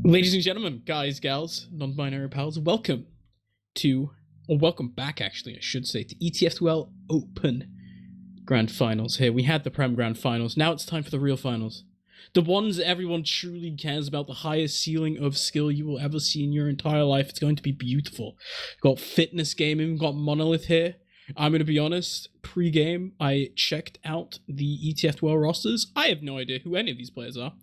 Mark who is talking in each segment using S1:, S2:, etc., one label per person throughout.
S1: Ladies and gentlemen, guys, gals, non-binary pals, welcome back actually, I should say, to ETF2L Open Grand Finals here. We had the Prem Grand Finals, now it's time for the real finals. The ones everyone truly cares about, the highest ceiling of skill you will ever see in your entire life. It's going to be beautiful. We've got fitness gaming, we've got Monolith here. I'm going to be honest, pre-game, I checked out the ETF2L rosters. I have no idea who any of these players are.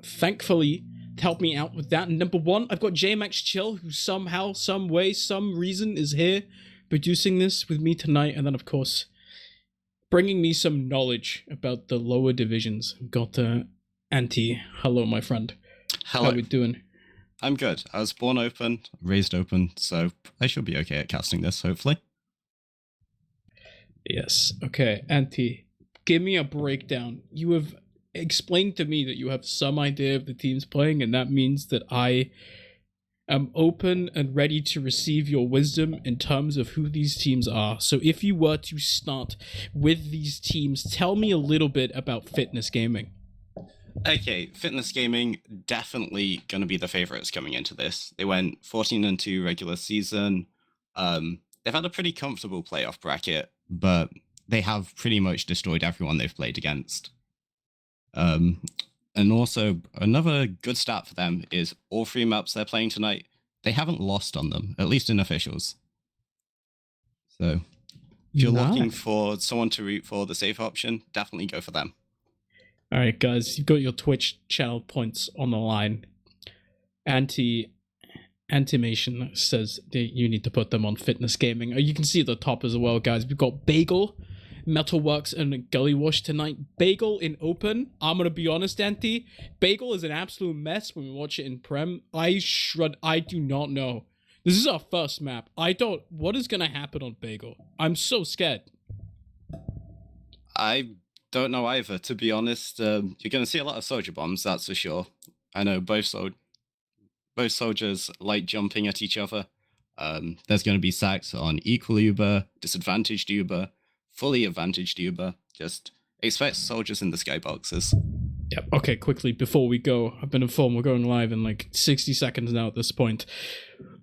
S1: Thankfully, to help me out with that, number one, I've got JMax Chill, who somehow, some way, some reason is here producing this with me tonight. And then, of course, bringing me some knowledge about the lower divisions. I've got Anti. Hello, my friend.
S2: Hello.
S1: How are we doing?
S2: I'm good. I was born open, raised open, so I should be okay at casting this, hopefully.
S1: Yes. Okay, Anti, give me a breakdown. You have explained to me that you have some idea of the teams playing, and that means that I am open and ready to receive your wisdom in terms of who these teams are. So if you were to start with these teams, tell me a little bit about fitness gaming.
S2: Okay, fitness gaming, definitely going to be the favorites coming into this. They went 14-2 regular season. They've had a pretty comfortable playoff bracket, but they have pretty much destroyed everyone they've played against. And also, another good stat for them is all three maps they're playing tonight, they haven't lost on them, at least in officials. So, if you're looking for someone to root for, the safe option, definitely go for them.
S1: All right, guys, you've got your Twitch channel points on the line. Antimation says that you need to put them on fitness gaming. You can see at the top as well, guys. We've got Bagel, Metalworks, and Gullywash tonight. Bagel in open. I'm gonna be honest, Anti. Bagel is an absolute mess when we watch it in Prem. I do not know. This is our first map. What is gonna happen on Bagel? I'm so scared.
S2: I don't know either, to be honest. You're gonna see a lot of soldier bombs, that's for sure. I know both soldiers like jumping at each other. There's gonna be sacks on equal Uber, disadvantaged Uber, fully advantaged Uber. Just expect soldiers in the skyboxes.
S1: Yep. Okay, quickly, before we go, I've been informed we're going live in like 60 seconds now at this point.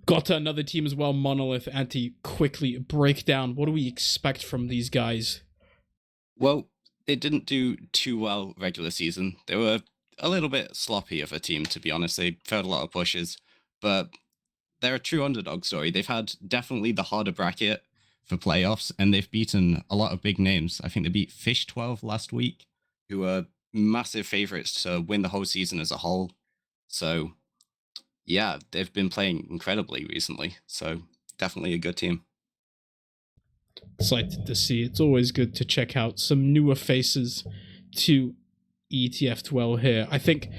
S1: Got to another team as well, Monolith. Anti, quickly break down. What do we expect from these guys?
S2: Well, they didn't do too well regular season. They were a little bit sloppy of a team, to be honest. They failed a lot of pushes, but they're a true underdog story. They've had definitely the harder bracket for playoffs, and they've beaten a lot of big names. I think they beat Fish 12 last week, who are massive favorites to win the whole season as a whole. So, yeah, they've been playing incredibly recently. So, definitely a good team.
S1: Excited to see. It's always good to check out some newer faces to ETF2L here. I think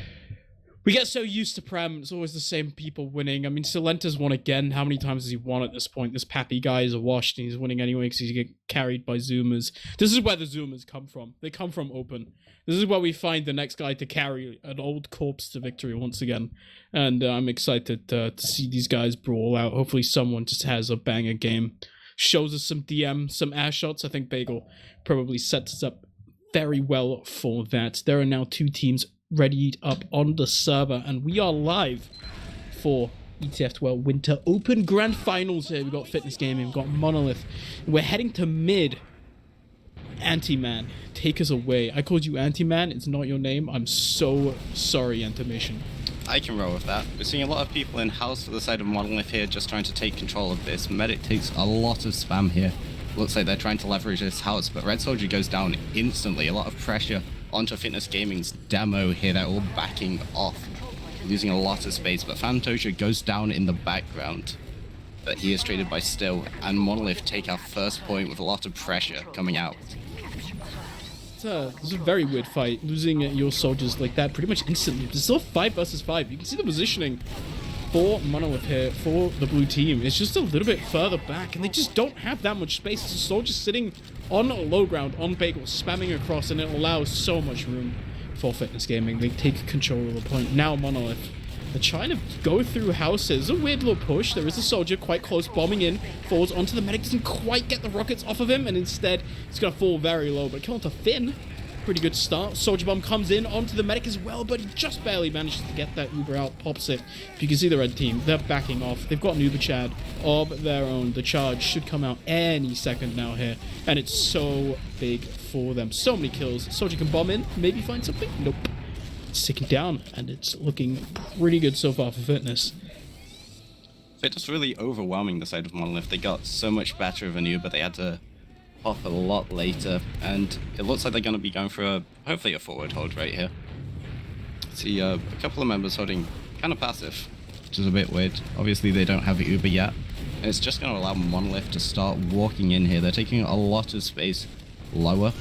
S1: we get so used to Prem, it's always the same people winning. I mean, Silenta's won again. How many times has he won at this point? This Pappy guy is a washed, and he's winning anyway because he's getting carried by Zoomers. This is where the Zoomers come from. They come from open. This is where we find the next guy to carry an old corpse to victory once again. And I'm excited to see these guys brawl out. Hopefully someone just has a banger game. Shows us some DM, some air shots. I think Bagel probably sets us up very well for that. There are now two teams ready up on the server, and we are live for ETF2L Winter Open Grand Finals here. We've got Fitness Gaming, we've got Monolith. We're heading to mid. Anti-Man, take us away. I called you Anti-Man, it's not your name. I'm so sorry, Antimation.
S2: I can roll with that. We're seeing a lot of people in house for the side of Monolith here just trying to take control of this. Medic takes a lot of spam here. Looks like they're trying to leverage this house, but Red Soldier goes down instantly. A lot of pressure onto Fitness Gaming's demo here. They're all backing off, losing a lot of space, but Fantasia goes down in the background. But he is traded by Still, and Monolith take our first point with a lot of pressure coming out.
S1: It's a very weird fight, losing your soldiers like that pretty much instantly. It's still 5 versus 5. You can see the positioning for Monolith here, for the blue team. It's just a little bit further back, and they just don't have that much space. It's a soldier sitting on low ground, on Bagel, spamming across, and it allows so much room for Fitness Gaming. They take control of the point. Now Monolith, they're trying to go through houses. A weird little push. There is a soldier quite close, bombing in, falls onto the medic, doesn't quite get the rockets off of him, and instead, he's going to fall very low, but kill onto Finn. Pretty good start. Soldier Bomb comes in onto the medic as well, but he just barely manages to get that Uber out, pops it. If you can see the red team, they're backing off. They've got an Uber Chad of their own. The charge should come out any second now here, and it's so big for them. So many kills. Soldier can bomb in, maybe find something. Nope. It's ticking down, and it's looking pretty good so far for Fitness.
S2: Fitness really overwhelming the side of Monolith. They got so much better of an Uber, they had to pop a lot later, and it looks like they're going to be going for hopefully a forward hold right here. See a couple of members holding kind of passive, which is a bit weird. Obviously they don't have the Uber yet, and it's just going to allow Monolith to start walking in here. They're taking a lot of space lower,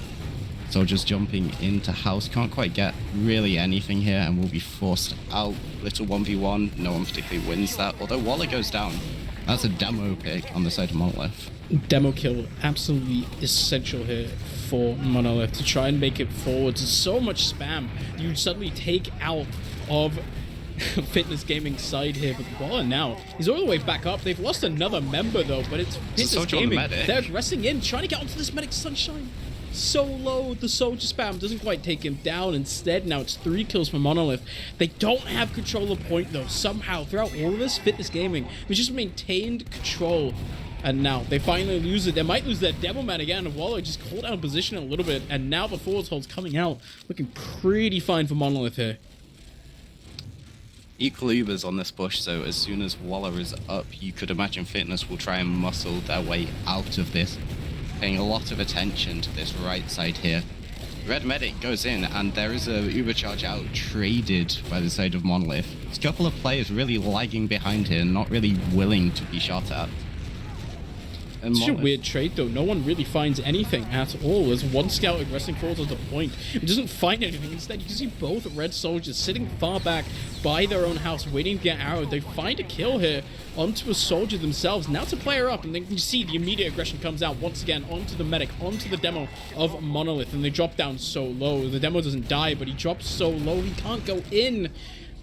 S2: so just jumping into house, can't quite get really anything here, and will be forced out. Little 1v1, no one particularly wins that, although Waller goes down. That's a demo pick on the side of Monolith.
S1: Demo kill, absolutely essential here for Monolith to try and make it forwards. There's so much spam you suddenly take out of Fitness Gaming side here, but Waller now, he's all the way back up. They've lost another member though, but it's Fitness Gaming. They're aggressing in, trying to get onto this medic. Sunshine so low, the soldier spam doesn't quite take him down. Instead, now it's 3 kills for Monolith. They don't have control of point though. Somehow throughout all of this, Fitness Gaming has just maintained control. And now they finally lose it. They might lose their demo man again. Waller just called out position a little bit, and now the forwards hold's coming out, looking pretty fine for Monolith here.
S2: Equal Ubers on this push, so as soon as Waller is up, you could imagine Fitness will try and muscle their way out of this, paying a lot of attention to this right side here. Red Medic goes in, and there is a Uber charge out traded by the side of Monolith. There's a couple of players really lagging behind here, not really willing to be shot at.
S1: It's such a weird trade though. No one really finds anything at all. There's one scout aggressing forwards at the point. It doesn't find anything. Instead, you can see both red soldiers sitting far back by their own house, waiting to get arrowed. They find a kill here onto a soldier themselves. Now to player up, and then you see the immediate aggression comes out once again onto the medic, onto the demo of Monolith, and they drop down so low. The demo doesn't die, but he drops so low he can't go in.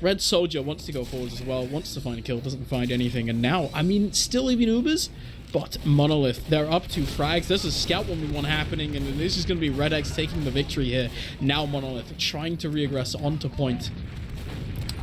S1: Red soldier wants to go forwards as well, wants to find a kill, doesn't find anything, and now, I mean, still even Ubers, but Monolith, they're up 2 frags. There's a scout 1v1 happening, and this is going to be Red X taking the victory here. Now Monolith trying to reaggress onto point.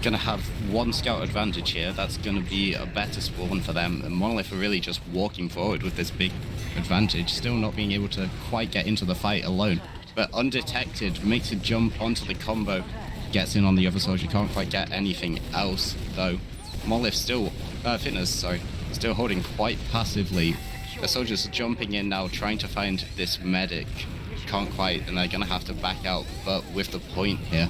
S2: Gonna have 1 scout advantage here. That's gonna be a better spawn for them, and Monolith are really just walking forward with this big advantage, still not being able to quite get into the fight alone. But undetected, makes a jump onto the combo, gets in on the other soldier, can't quite get anything else though. Monolith still, Fitness, sorry, still holding quite passively. The soldiers are jumping in now, trying to find this medic. Can't quite, and they're gonna have to back out, but with the point here.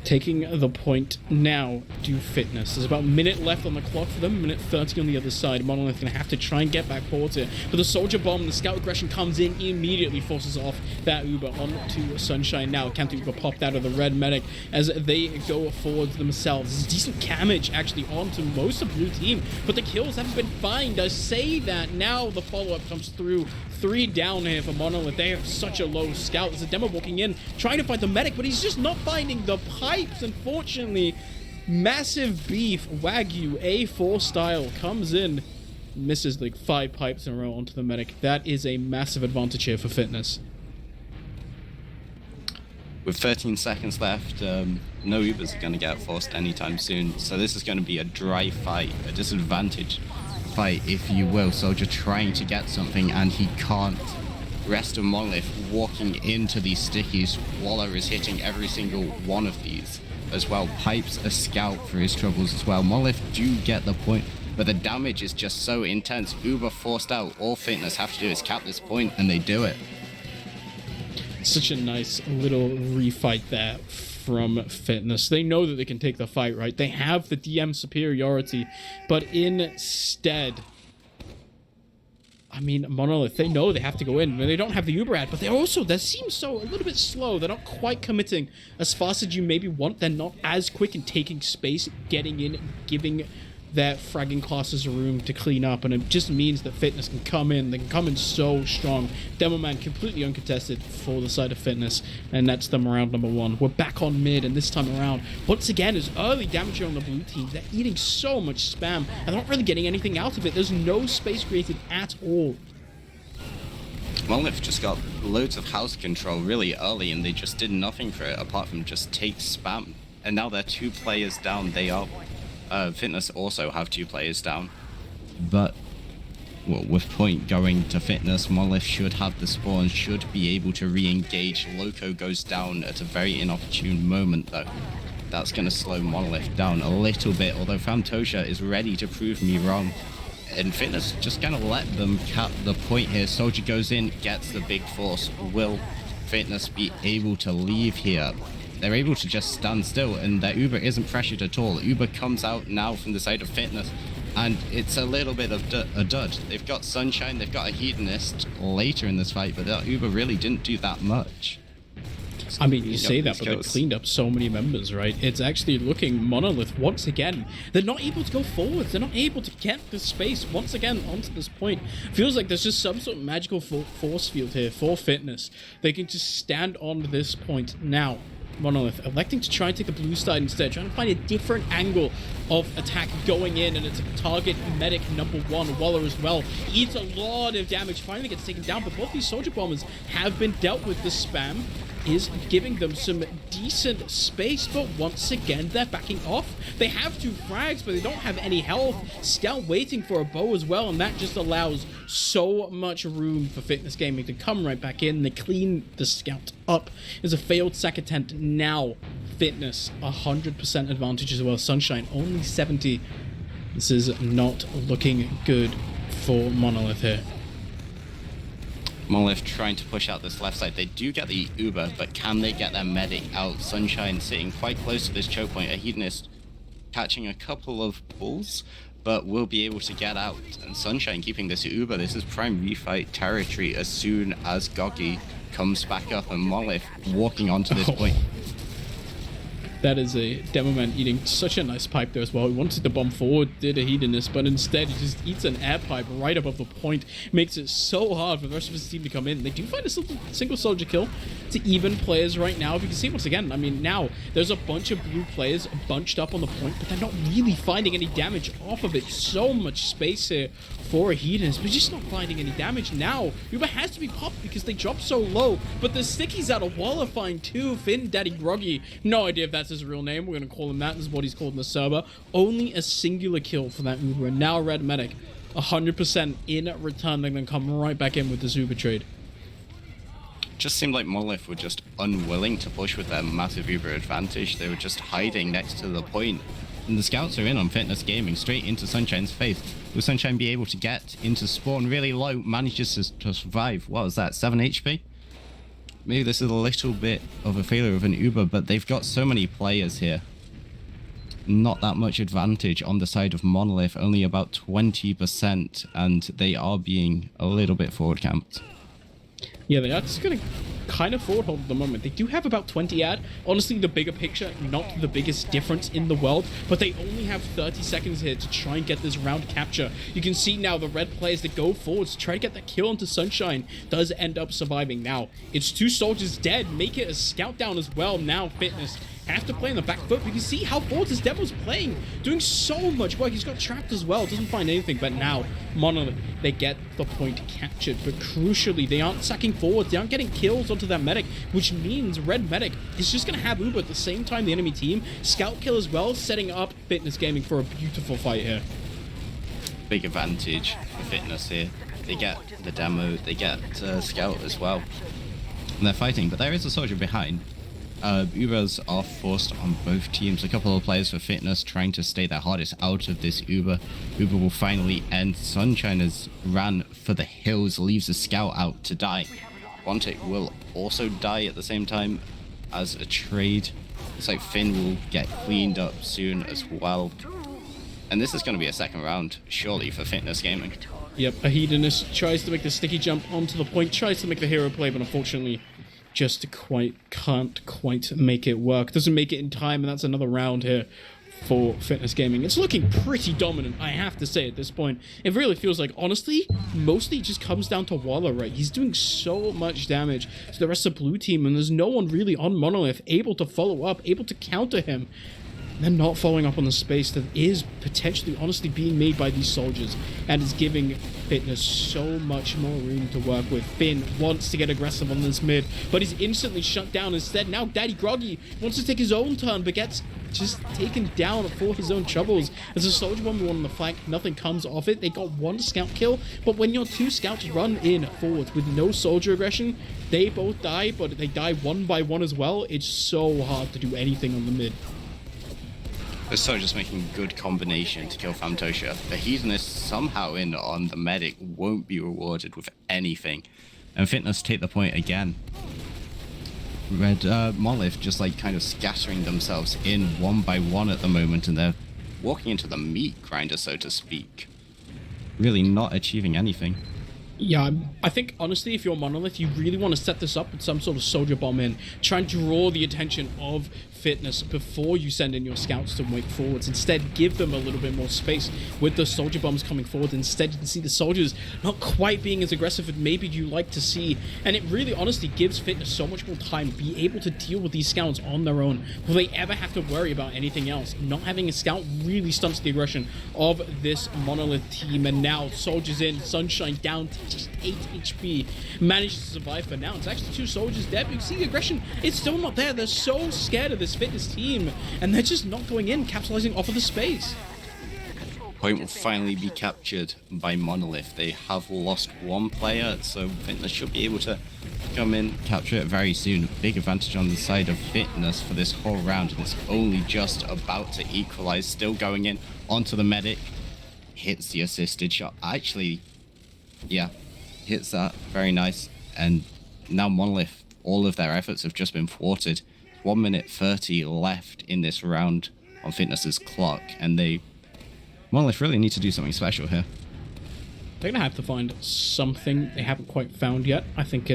S1: Taking the point now to Fitness. There's about a minute left on the clock for them, minute 30 on the other side. Monolith going to have to try and get back forward here. But the soldier bomb, the scout aggression comes in, immediately forces off that Uber onto Sunshine now. Counter Uber popped out of the red medic as they go forwards themselves. There's decent damage actually onto most of blue team, but the kills haven't been found. I say that now the follow-up comes through. 3 down here for Monolith. They have such a low scout. There's a demo walking in, trying to find the medic, but he's just not finding the pipes, unfortunately. Massive beef, Wagyu, A4 style, comes in, misses like 5 pipes in a row onto the medic. That is a massive advantage here for Fitness.
S2: With 13 seconds left, no Ubers are going to get forced anytime soon, so this is going to be a dry fight, a disadvantage fight, if you will. Soldier trying to get something, and he can't. Rest of Monolith walking into these stickies. Waller is hitting every single one of these as well. Pipes a scout for his troubles as well. Monolith do get the point, but the damage is just so intense. Uber forced out. All Fitness have to do is cap this point, and they do it.
S1: Such a nice little refight there from Fitness. They know that they can take the fight, right? They have the DM superiority, but instead, I mean, Monolith, they know they have to go in. They don't have the Uber ad, but they seem so a little bit slow. They're not quite committing as fast as you maybe want. They're not as quick in taking space, getting in, giving their fragging classes room to clean up, and it just means that Fitness can come in. They can come in so strong. Demo Man completely uncontested for the side of Fitness, and that's them round number 1. We're back on mid, and this time around, once again, is early damage on the blue team. They're eating so much spam, and they're not really getting anything out of it. There's no space created at all.
S2: Monolith just got loads of house control really early, and they just did nothing for it apart from just take spam. And now they're 2 players down. They are Fitness also have 2 players down, but well, with point going to Fitness, Monolith should have the spawn, should be able to re-engage. Loco goes down at a very inopportune moment though. That's going to slow Monolith down a little bit, although Fantosha is ready to prove me wrong. And Fitness just going to let them cap the point here. Soldier goes in, gets the big force. Will Fitness be able to leave here? They're able to just stand still, and their Uber isn't pressured at all. Uber comes out now from the side of Fitness, and it's a little bit of a dud. They've got Sunshine, they've got a Hedonist later in this fight, but that Uber really didn't do that much.
S1: I mean, you say that, but they cleaned up so many members, right? It's actually looking Monolith once again. They're not able to go forwards. They're not able to get the space once again onto this point. Feels like there's just some sort of magical force field here for Fitness. They can just stand on this point now. Monolith electing to try and take the blue side instead, trying to find a different angle of attack going in, and it's a target medic number 1, Waller as well. Eats a lot of damage, finally gets taken down, but both these soldier bombers have been dealt with. The spam is giving them some decent space, but once again they're backing off. They have 2 frags, but they don't have any health. Scout waiting for a bow as well, and that just allows so much room for Fitness Gaming to come right back in. They clean the Scout up. There's a failed sack attempt. Now Fitness 100% advantage as well. Sunshine only 70. This is not looking good for Monolith here.
S2: Monolith trying to push out this left side. They do get the Uber, but can they get their medic out? Sunshine sitting quite close to this choke point. A Hedonist catching a couple of bulls, but will be able to get out. And Sunshine keeping this Uber. This is prime refight territory as soon as Goggy comes back up, and Monolith walking onto this point.
S1: That is a demo man eating such a nice pipe there as well. He wanted to bomb forward, did a Hedonist, but instead he just eats an air pipe right above the point. Makes it so hard for the rest of his team to come in. They do find a single soldier kill to even players right now. If you can see once again, I mean, now there's a bunch of blue players bunched up on the point, but they're not really finding any damage off of it. So much space here for a Hedonist, but just not finding any damage. Now Uber has to be popped because they dropped so low, but the stickies out of Waller find too. Finn Daddy Groggy, no idea if that's his real name. We're going to call him that. This is what he's called in the server. Only a singular kill for that Uber, and now Red Medic 100% in return. They're going to come right back in with this Uber trade.
S2: Just seemed like Monolith were just unwilling to push with their massive Uber advantage. They were just hiding next to the point. And the scouts are in on Fitness Gaming, straight into Sunshine's face. Will Sunshine be able to get into spawn really low, manages to survive, what was that, 7 HP? Maybe this is a little bit of a failure of an Uber, but they've got so many players here. Not that much advantage on the side of Monolith, only about 20%, and they are being a little bit forward camped.
S1: Yeah, they are just going to kind of forward hold at the moment. They do have about 20 ad. Honestly, the bigger picture, not the biggest difference in the world, but they only have 30 seconds here to try and get this round capture. You can see now the red players that go forwards to try to get that kill onto Sunshine does end up surviving. Now, it's 2 soldiers dead. Make it a scout down as well. Now, Fitness have to play on the back foot. You can see how forward this Devil's playing, doing so much work. He's got trapped as well, doesn't find anything, but now Monolith, they get the point captured. But crucially, they aren't sacking forward, they aren't getting kills onto that medic, which means Red Medic is just going to have Uber at the same time the enemy team. Scout kill as well, setting up Fitness Gaming for a beautiful fight here.
S2: Big advantage for Fitness here. They get the demo, they get Scout as well. And they're fighting, but there is a soldier behind. Ubers are forced on both teams. A couple of players for Fitness trying to stay their hardest out of this Uber. Uber will finally end. Sunshine has ran for the hills, leaves a scout out to die. Quantic will also die at the same time as a trade. Looks like Finn will get cleaned up soon as well. And this is going to be a second round, surely, for Fitness Gaming.
S1: Yep, a Hedonist tries to make the sticky jump onto the point, tries to make the hero play, but unfortunately just can't quite make it work. Doesn't make it in time, and that's another round here for Fitness Gaming. It's looking pretty dominant, I have to say, at this point. It really feels like, honestly, mostly it just comes down to Waller, right? He's doing so much damage to the rest of the blue team, and there's no one really on Monolith able to follow up, able to counter him. They're not following up on the space that is potentially, honestly, being made by these soldiers, and is giving Fitness so much more room to work with. Finn wants to get aggressive on this mid, but he's instantly shut down instead. Now Daddy Groggy wants to take his own turn, but gets just taken down for his own troubles. As a soldier 1v1 on the flank, nothing comes of it. They got one scout kill, but when your two scouts run in forward with no soldier aggression, they both die, but they die one by one as well. It's so hard to do anything on the mid.
S2: The soldiers making a good combination to kill Fantosha. The Hedonist somehow in on the medic won't be rewarded with anything. And Fitness take the point again. Monolith just like kind of scattering themselves in one by one at the moment, and they're walking into the meat grinder, so to speak. Really not achieving anything.
S1: Yeah, I think, honestly, if you're Monolith, you really want to set this up with some sort of soldier bomb in. Try and draw the attention of Fitness before you send in your scouts to wake forwards. Instead, give them a little bit more space with the soldier bombs coming forward. Instead, you can see the soldiers not quite being as aggressive as maybe you like to see. And it really, honestly, gives Fitness so much more time to be able to deal with these scouts on their own. Will they ever have to worry about anything else? Not having a scout really stunts the aggression of this Monolith team. And now, soldiers in, Sunshine down to just 8 HP. Managed to survive for now. It's actually 2 soldiers dead, but you see the aggression, it's still not there. They're so scared of this Fitness team, and they're just not going in, capitalizing off of the space.
S2: Point will finally be captured by Monolith. They have lost one player, so Fitness should be able to come in, capture it very soon. Big advantage on the side of Fitness for this whole round, and it's only just about to equalize. Still going in onto the medic. Hits the assisted shot. Actually, yeah, hits that. Very nice. And now Monolith, all of their efforts have just been thwarted. 1 minute 30 left in this round on Fitness's clock, and Monolith really need to do something special here.
S1: They're gonna have to find something they haven't quite found yet. I think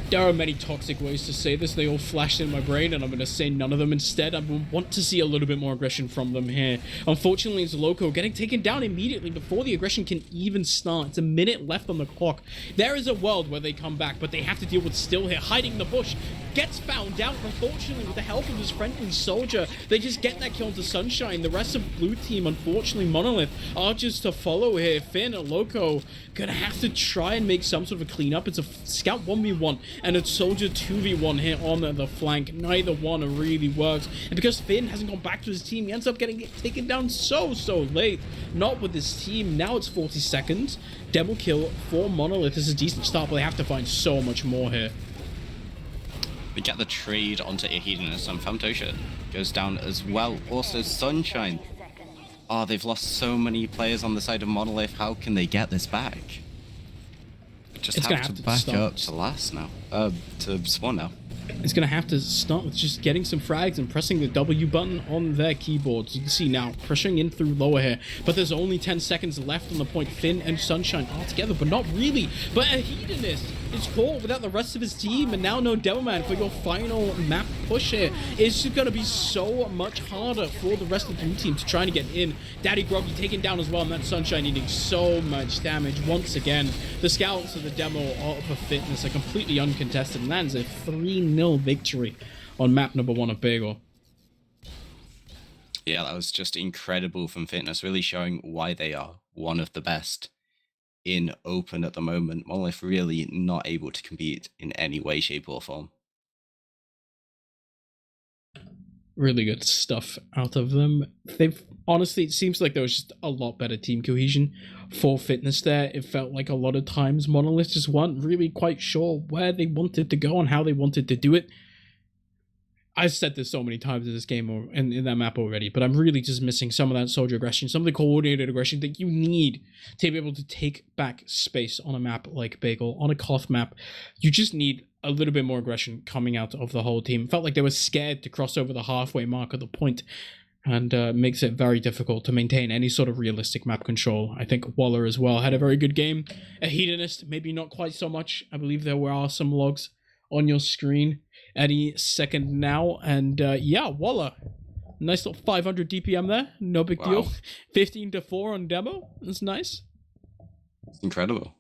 S1: there are many toxic ways to say this. They all flashed in my brain, and I'm going to say none of them instead. I want to see a little bit more aggression from them here. Unfortunately, it's Loco getting taken down immediately before the aggression can even start. It's a minute left on the clock. There is a world where they come back, but they have to deal with Still here, hiding in the bush. Gets found out, unfortunately, with the help of his friendly soldier. They just get that kill to Sunshine. The rest of Blue Team, unfortunately, Monolith, are just to follow here. Finn and Loco gonna have to try and make some sort of a cleanup. It's a scout 1v1 and a soldier 2v1 here on the flank. Neither one really works. And because Finn hasn't gone back to his team, he ends up getting taken down so late. Not with his team. Now it's 40 seconds. Double kill for Monolith. This is a decent start, but they have to find so much more here.
S2: We get the trade onto Hedonist, and Fantosha goes down as well. Also Sunshine. Oh, they've lost so many players on the side of Monolith. How can they get this back? Just have to back up to last now. To spawn now.
S1: It's going to have to start with just getting some frags and pressing the W button on their keyboards. You can see now, pressuring in through lower here. But there's only 10 seconds left on the point. Finn and Sunshine are together, but not really. But a Hedonist is caught without the rest of his team, and now no Devilman for your final map push here. It's just going to be so much harder for the rest of the blue team to try to get in. Daddy Groggy taken down as well, and that Sunshine needing so much damage once again. The scouts of the demo of Fitness are completely uncontested, and lands a 3-0 victory on map number 1 of Bagel.
S2: Yeah, that was just incredible from Fitness, really showing why they are one of the best in Open at the moment. Monolith really not able to compete in any way, shape, or form.
S1: Really good stuff out of them. They've honestly, it seems like there was just a lot better team cohesion for Fitness there. It felt like a lot of times Monolith just weren't really quite sure where they wanted to go and how they wanted to do it. I've said this so many times in this game or in that map already, but I'm really just missing some of that soldier aggression, some of the coordinated aggression that you need to be able to take back space on a map like Bagel. On a Koth map, you just need a little bit more aggression coming out of the whole team. It felt like they were scared to cross over the halfway mark of the point, and makes it very difficult to maintain any sort of realistic map control. I think Waller as well had a very good game. A Hedonist, maybe not quite so much. I believe there are some logs on your screen any second now, and yeah, Waller, nice little 500 DPM there, no big deal. 15-4 on demo, that's nice.
S2: It's incredible.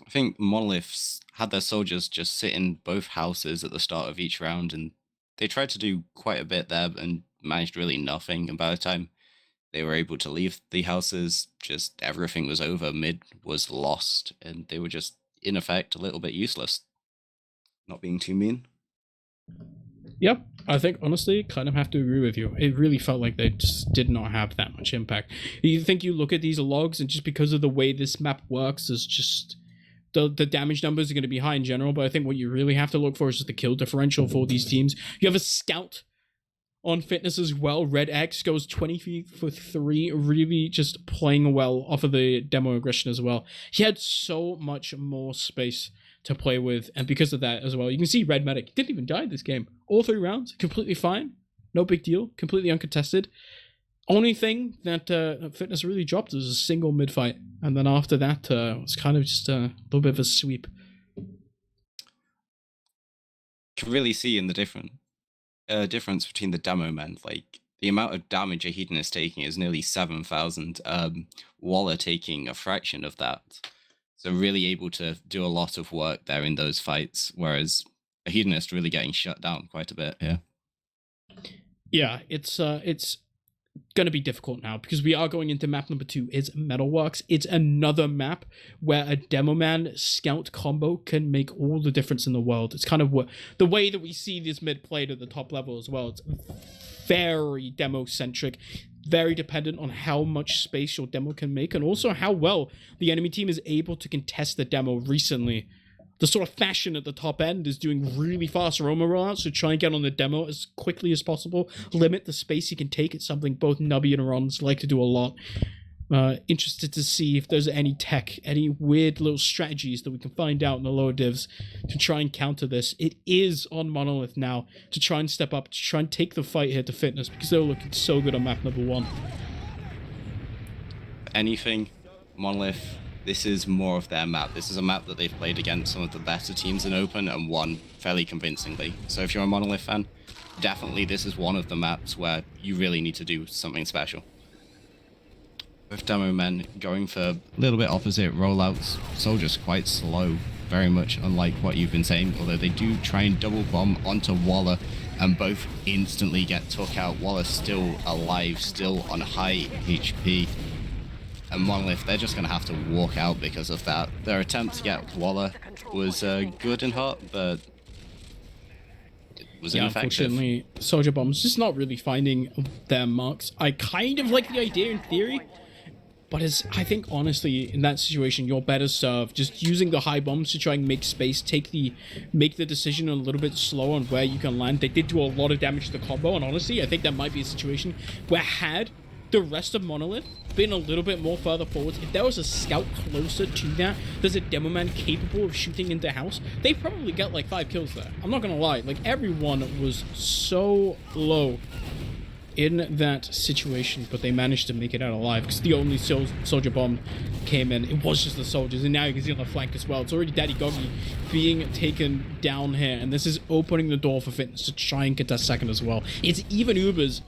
S2: I think Monoliths had their soldiers just sit in both houses at the start of each round, and they tried to do quite a bit there and managed really nothing. And by the time they were able to leave the houses, just everything was over. Mid was lost, and they were just, in effect, a little bit useless. Not being too mean.
S1: Yep, I think honestly, kind of have to agree with you. It really felt like they just did not have that much impact. You think you look at these logs, and just because of the way this map works, is just the damage numbers are going to be high in general. But I think what you really have to look for is just the kill differential for these teams. You have a scout on Fitness as well. Red X goes 20 for 3, really just playing well off of the demo aggression as well. He had so much more space to play with, and because of that as well, you can see Red Medic didn't even die this game. All 3 rounds, completely fine, no big deal, completely uncontested. Only thing that Fitness really dropped was a single mid fight, and then after that, it was kind of just a little bit of a sweep.
S2: Can really see in the difference between the demo men. Like, the amount of damage a Hedon is taking is nearly 7,000. Waller taking a fraction of that. So really able to do a lot of work there in those fights, whereas a Hedonist really getting shut down quite a bit here.
S1: Yeah, it's going to be difficult now because we are going into map number 2. It's Metalworks. It's another map where a demo man scout combo can make all the difference in the world. It's kind of what the way that we see this mid played at the top level as well. It's very demo centric, very dependent on how much space your demo can make, and also how well the enemy team is able to contest the demo recently. The sort of fashion at the top end is doing really fast Roma rollouts, so try and get on the demo as quickly as possible, limit the space you can take. It's something both Nubby and Rons like to do a lot. Interested to see if there's any tech, any weird little strategies that we can find out in the lower divs to try and counter this. It is on Monolith now to try and step up, to try and take the fight here to Fitness, because they're looking so good on map number 1.
S2: Anything, Monolith, this is more of their map. This is a map that they've played against some of the better teams in Open and won fairly convincingly. So if you're a Monolith fan, definitely this is one of the maps where you really need to do something special. With demo men going for a little bit opposite rollouts, Soldiers quite slow, very much unlike what you've been saying, although they do try and double bomb onto Waller and both instantly get took out. Waller still alive, still on high HP. And Monolith, they're just going to have to walk out because of that. Their attempt to get Waller was good and hot, but it was ineffective.
S1: Unfortunately, Soldier Bomb's just not really finding their marks. I kind of like the idea in theory, but I think honestly in that situation you're better served just using the high bombs to try and make space, make the decision a little bit slow on where you can land. They did do a lot of damage to the combo, and honestly I think that might be a situation where had the rest of Monolith been a little bit more further forwards, if there was a scout closer to that, there's a demo man capable of shooting into house, they probably got like 5 kills there. I'm not gonna lie, like everyone was so low in that situation, but they managed to make it out alive because the only soldier bomb came in. It was just the soldiers, and now you can see on the flank as well. It's already Daddy Goggy being taken down here, and this is opening the door for Fitness to try and get that second as well. It's even Ubers,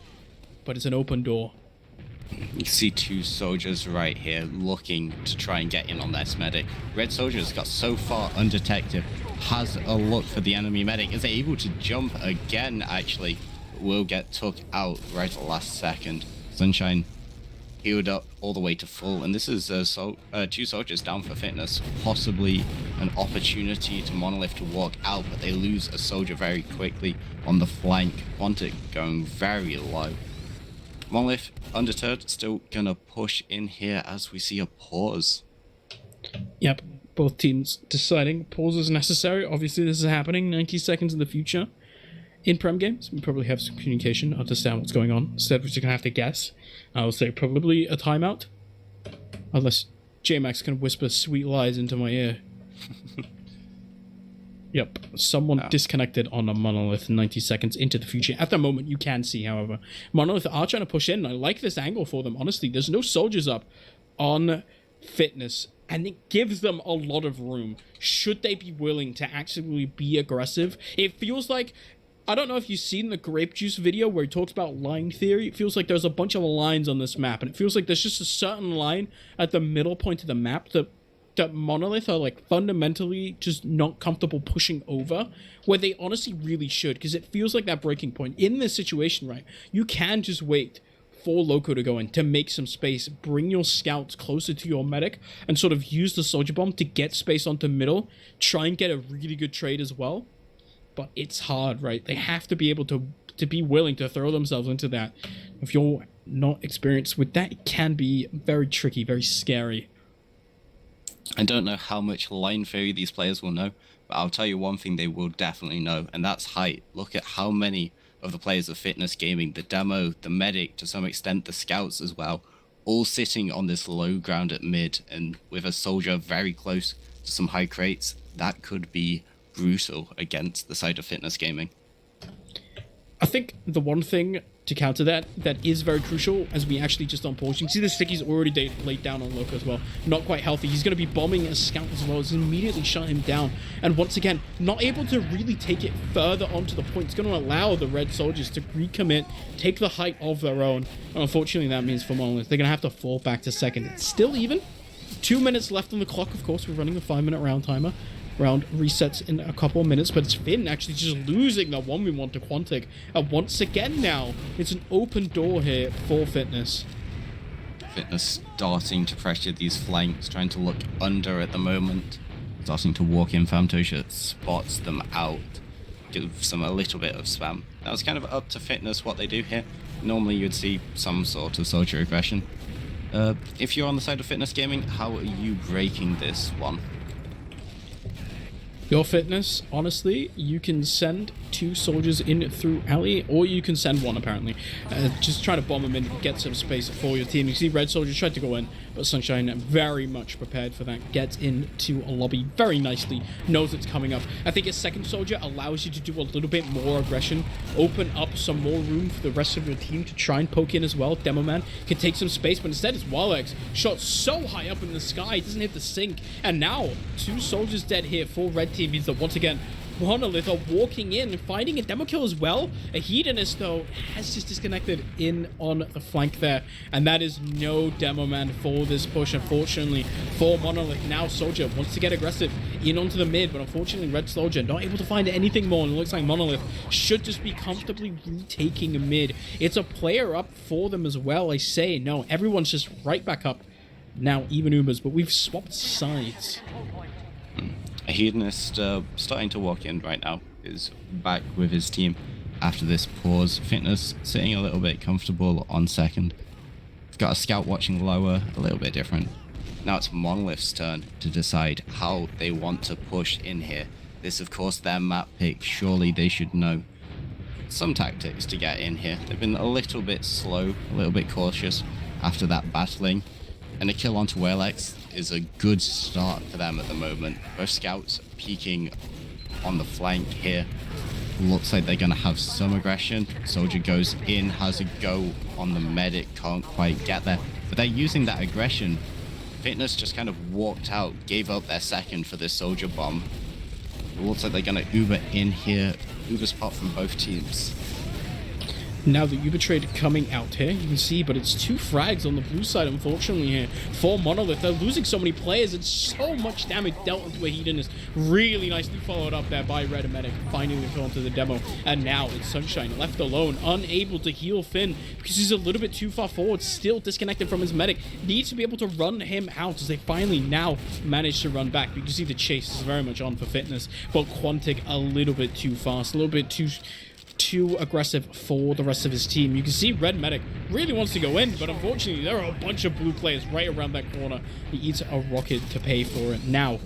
S1: but it's an open door.
S2: You see 2 soldiers right here looking to try and get in on this medic. Red Soldiers got so far undetected, has a look for the enemy medic. Is able to jump again, actually. Will get took out right at the last second. Sunshine healed up all the way to full, and this is 2 soldiers down for Fitness. Possibly an opportunity to Monolith to walk out, but they lose a soldier very quickly on the flank. Quantic going very low. Monolith, undeterred, still gonna push in here as we see a pause.
S1: Yep, both teams deciding pause is necessary. Obviously this is happening 90 seconds in the future. In Prem games, we probably have some communication, understand what's going on. Instead, we're just going to have to guess. I would say probably a timeout. Unless J-Max can whisper sweet lies into my ear. Yep, someone disconnected on a Monolith 90 seconds into the future. At the moment, you can see, however, Monolith are trying to push in. I like this angle for them, honestly. There's no soldiers up on Fitness, and it gives them a lot of room. Should they be willing to actually be aggressive? It feels like... I don't know if you've seen the Grape Juice video where he talks about line theory. It feels like there's a bunch of lines on this map, and it feels like there's just a certain line at the middle point of the map that that Monolith are like fundamentally just not comfortable pushing over where they honestly really should, because it feels like that breaking point in this situation, right? You can just wait for Loco to go in to make some space, bring your scouts closer to your medic, and sort of use the soldier bomb to get space onto middle, try and get a really good trade as well. But it's hard, right? They have to be able to be willing to throw themselves into that. If you're not experienced with that, it can be very tricky, very scary.
S2: I don't know how much line theory these players will know, but I'll tell you one thing they will definitely know, and that's height. Look at how many of the players of Fitness Gaming, the demo, the medic, to some extent the scouts as well, all sitting on this low ground at mid, and with a soldier very close to some high crates. That could be brutal against the side of Fitness Gaming.
S1: I think the one thing to counter that is very crucial, as we actually just unpause. You can see the sticky's already laid down on Loco as well. Not quite healthy. He's going to be bombing a scout as well. It's immediately shut him down. And once again, not able to really take it further onto the point. It's going to allow the red soldiers to recommit, take the height of their own. And unfortunately, that means for Monolith, they're going to have to fall back to second. It's still even. 2 minutes left on the clock, of course. We're running a 5-minute round timer. Round resets in a couple of minutes, but it's Finn actually just losing the 1v1 to Quantic. And once again now, it's an open door here for Fitness.
S2: Fitness starting to pressure these flanks, trying to look under at the moment. Starting to walk in, Famtosha spots them out, gives them a little bit of spam. Now it's kind of up to Fitness what they do here. Normally you'd see some sort of soldier aggression. If you're on the side of Fitness Gaming, how are you breaking this one?
S1: Your Fitness, honestly, you can send 2 soldiers in through alley, or you can send 1 apparently. Just try to bomb them in and get some space for your team. You see red soldiers tried to go in, but Sunshine very much prepared for that. Gets into a lobby very nicely, knows it's coming up. I think a second soldier allows you to do a little bit more aggression, open up some more room for the rest of your team to try and poke in as well. Demo Man can take some space, but instead it's Walex shot so high up in the sky, it doesn't hit the sink. And now 2 soldiers dead here for red team means that once again Monolith are walking in and finding a demo kill as well. A Hedonist, though, has just disconnected in on the flank there. And that is no demo man for this push, unfortunately, for Monolith. Now Soldier wants to get aggressive in onto the mid, but unfortunately Red Soldier not able to find anything more. And it looks like Monolith should just be comfortably retaking a mid. It's a player up for them as well, I say. No, everyone's just right back up now, even Ubers, but we've swapped sides.
S2: A Hedonist starting to walk in right now, is back with his team after this pause. Fitness sitting a little bit comfortable on second. We've got a scout watching lower, a little bit different. Now it's Monolith's turn to decide how they want to push in here. This, of course, their map pick. Surely they should know some tactics to get in here. They've been a little bit slow, a little bit cautious after that battling. And a kill onto Walex is a good start for them at the moment. Both scouts peeking on the flank here. Looks like they're going to have some aggression. Soldier goes in, has a go on the medic, can't quite get there. But they're using that aggression. Fitness just kind of walked out, gave up their second for this soldier bomb. It looks like they're going to Uber in here. Uber's pot from both teams.
S1: Now the Uber trade coming out here, you can see, but it's 2 frags on the blue side, unfortunately, here for Monolith. They're losing so many players and so much damage dealt into a Hedonist. Really nicely followed up there by Red Medic, finding the kill onto the demo. And now it's Sunshine left alone, unable to heal Finn because he's a little bit too far forward, still disconnected from his medic. Needs to be able to run him out as they finally now manage to run back. You can see the chase is very much on for Fitness, but Quantic a little bit too fast, a little bit too aggressive for the rest of his team. You can see Red Medic really wants to go in, but unfortunately there are a bunch of blue players right around that corner. He eats a rocket to pay for it. Now,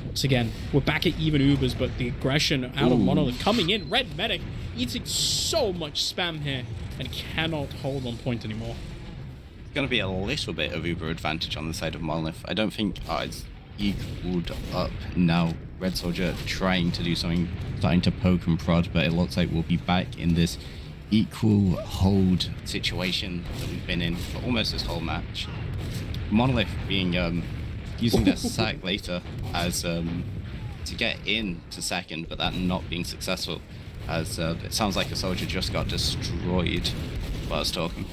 S1: once again, we're back at even Ubers, but the aggression out of Monolith coming in. Red Medic eating so much spam here and cannot hold on point anymore.
S2: It's going to be a little bit of Uber advantage on the side of Monolith. I don't think it's equaled up now. Red Soldier trying to do something, starting to poke and prod, but it looks like we'll be back in this equal hold situation that we've been in for almost this whole match. Monolith being using their sack later as to get in to second, but that not being successful, as it sounds like a soldier just got destroyed while I was talking.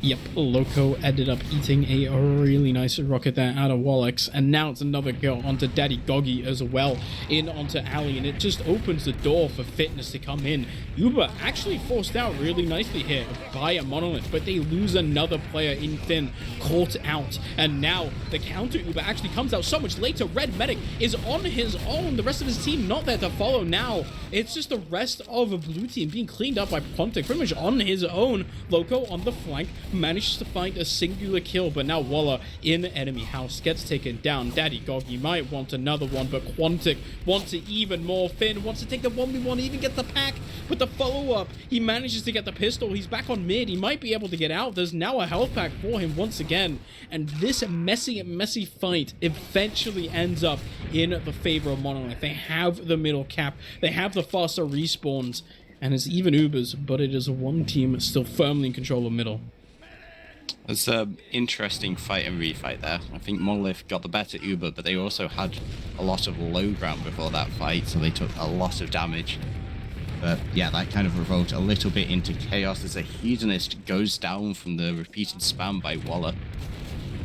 S1: Yep, Loco ended up eating a really nice rocket there out of Wallachs, and now it's another kill onto Daddy Goggy as well, in onto Ali, and it just opens the door for Fitness to come in. Uber actually forced out really nicely here by a Monolith, but they lose another player in Finn, caught out, and now the counter Uber actually comes out so much later. Red Medic is on his own, the rest of his team not there to follow now. It's just the rest of a blue team being cleaned up by Quantic, pretty much on his own. Loco on the flank manages to find a singular kill, but now Waller in the enemy house gets taken down. Daddy Goggy might want another one, but Quantic wants it even more. Finn wants to take the 1v1, even gets the pack with the follow-up. He manages to get the pistol. He's back on mid. He might be able to get out. There's now a health pack for him once again, and this messy fight eventually ends up in the favor of Monolith. They have the middle cap. They have the faster respawns, and it's even Ubers, but it is one team still firmly in control of middle.
S2: It's an interesting fight and refight there. I think Monolith got the better Uber, but they also had a lot of low ground before that fight, so they took a lot of damage. But yeah, that kind of revolved a little bit into chaos as a Hedonist goes down from the repeated spam by Waller.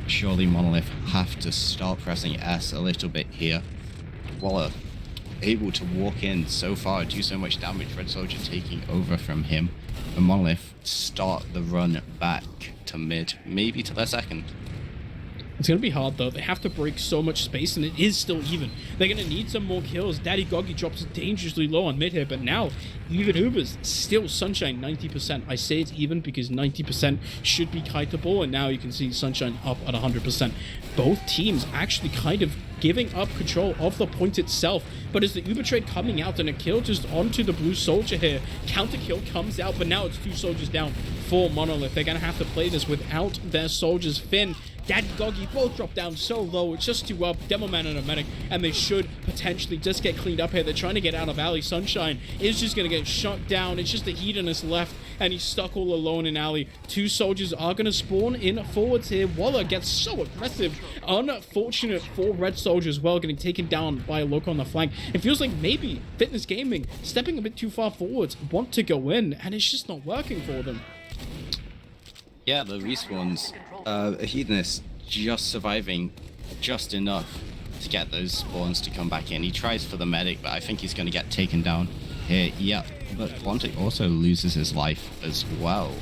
S2: Surely Monolith have to start pressing S a little bit here. Waller able to walk in so far, do so much damage, Red Soldier taking over from him, and Monolith start the run back to mid, maybe to their second.
S1: It's going to be hard, though. They have to break so much space, and it is still even. They're going to need some more kills. Daddy Goggy drops dangerously low on mid here, but now, even Ubers, still Sunshine 90%. I say it's even because 90% should be kiteable, and now you can see Sunshine up at 100%. Both teams actually kind of giving up control of the point itself, but as the Uber trade coming out and a kill just onto the blue soldier here, counter kill comes out, but now it's 2 soldiers down for Monolith. They're going to have to play this without their soldiers. Finn, Daddy Goggy both drop down so low. It's just 2 up, Demoman and a medic, and they should potentially just get cleaned up here. They're trying to get out of Alley. Sunshine is just going to get shut down. It's just the Hedonist left, and he's stuck all alone in Alley. 2 soldiers are going to spawn in forwards here. Waller gets so aggressive. Unfortunate for Red Soldier as well, getting taken down by a Loco on the flank. It feels like maybe Fitness Gaming, stepping a bit too far forwards, want to go in, and it's just not working for them.
S2: Yeah, the respawns, a Hedonist just surviving just enough to get those spawns to come back in. He tries for the medic, but I think he's going to get taken down here. Yeah, but Quantic also loses his life as well.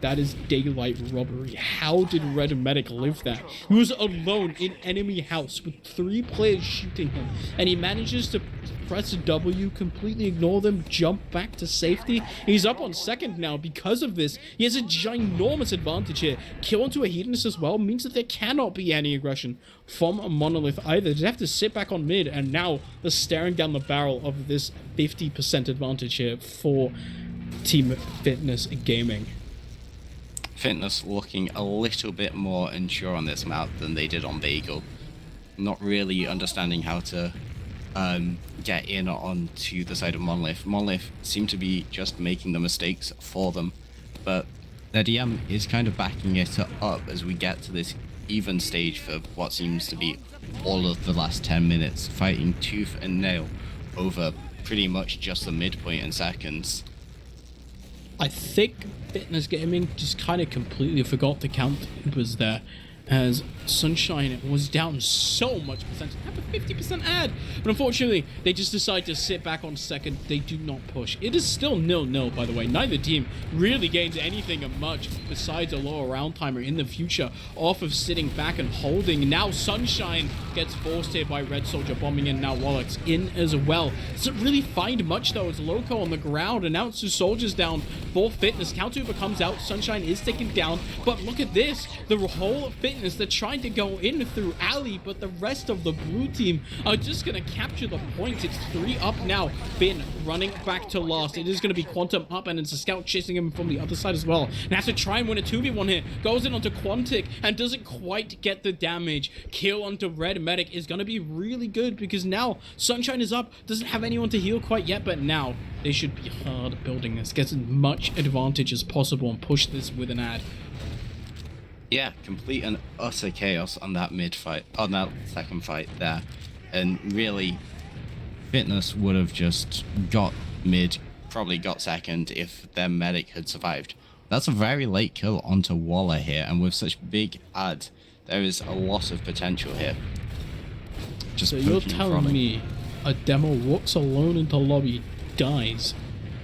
S1: That is daylight robbery. How did Red Medic live that? He was alone in enemy house with 3 players shooting him, and he manages to press a W, completely ignore them, jump back to safety. He's up on second now because of this. He has a ginormous advantage here. Kill onto a Hedonist as well means that there cannot be any aggression from a Monolith either. They have to sit back on mid, and now they're staring down the barrel of this 50% advantage here for Team Fitness Gaming.
S2: Fitness looking a little bit more unsure on this map than they did on Bagel. Not really understanding how to get in onto the side of Monolith. Monolith seem to be just making the mistakes for them, but their DM is kind of backing it up as we get to this even stage for what seems to be all of the last 10 minutes, fighting tooth and nail over pretty much just the midpoint and seconds.
S1: I think Fitness Gaming just kind of completely forgot to count it was there, as Sunshine was down so much percentage. Have a 50% ad, but unfortunately they just decide to sit back on second. They do not push. It is still 0-0, by the way. Neither team really gains anything much besides a lower round timer in the future off of sitting back and holding. Now Sunshine gets forced here by Red Soldier bombing in. Now Wallach's in as well. Doesn't really find much though. It's Loco on the ground, and now it's 2 soldiers down for Fitness. Counter comes out. Sunshine is taken down, but look at this. The whole Fitness, they're trying to go in through Alley, but the rest of the blue team are just going to capture the point. It's 3 up now. Finn running back to last. It is going to be Quantum up, and it's a scout chasing him from the other side as well. And has to try and win a 2v1 here. Goes in onto Quantic and doesn't quite get the damage. Kill onto Red Medic is going to be really good because now Sunshine is up. Doesn't have anyone to heal quite yet, but now they should be hard building this. Get as much advantage as possible and push this with an ad.
S2: Yeah, complete and utter chaos on that mid fight, on that second fight there. And really, Fitness would have just got mid, probably got second if their medic had survived. That's a very late kill onto Waller here, and with such big ad, there is a lot of potential here. Just
S1: so you're telling me a demo walks alone into lobby, dies,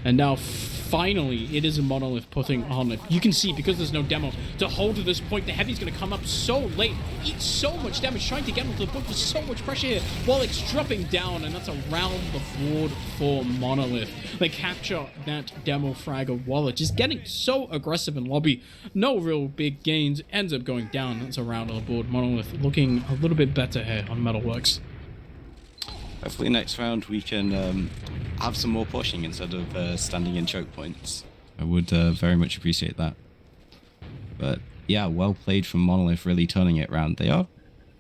S1: and now finally it is a Monolith putting on it. You can see, because there's no demo to hold to this point, the heavy's going to come up so late, eat so much damage, trying to get him to the book. There's so much pressure here while it's dropping down, and that's around the board for Monolith. They capture that demo frag of Waller, just getting so aggressive in lobby. No real big gains, ends up going down. That's around on the board. Monolith looking a little bit better here on Metalworks.
S2: Hopefully next round we can have some more pushing instead of standing in choke points. I would very much appreciate that. But yeah, well played from Monolith, really turning it around. They are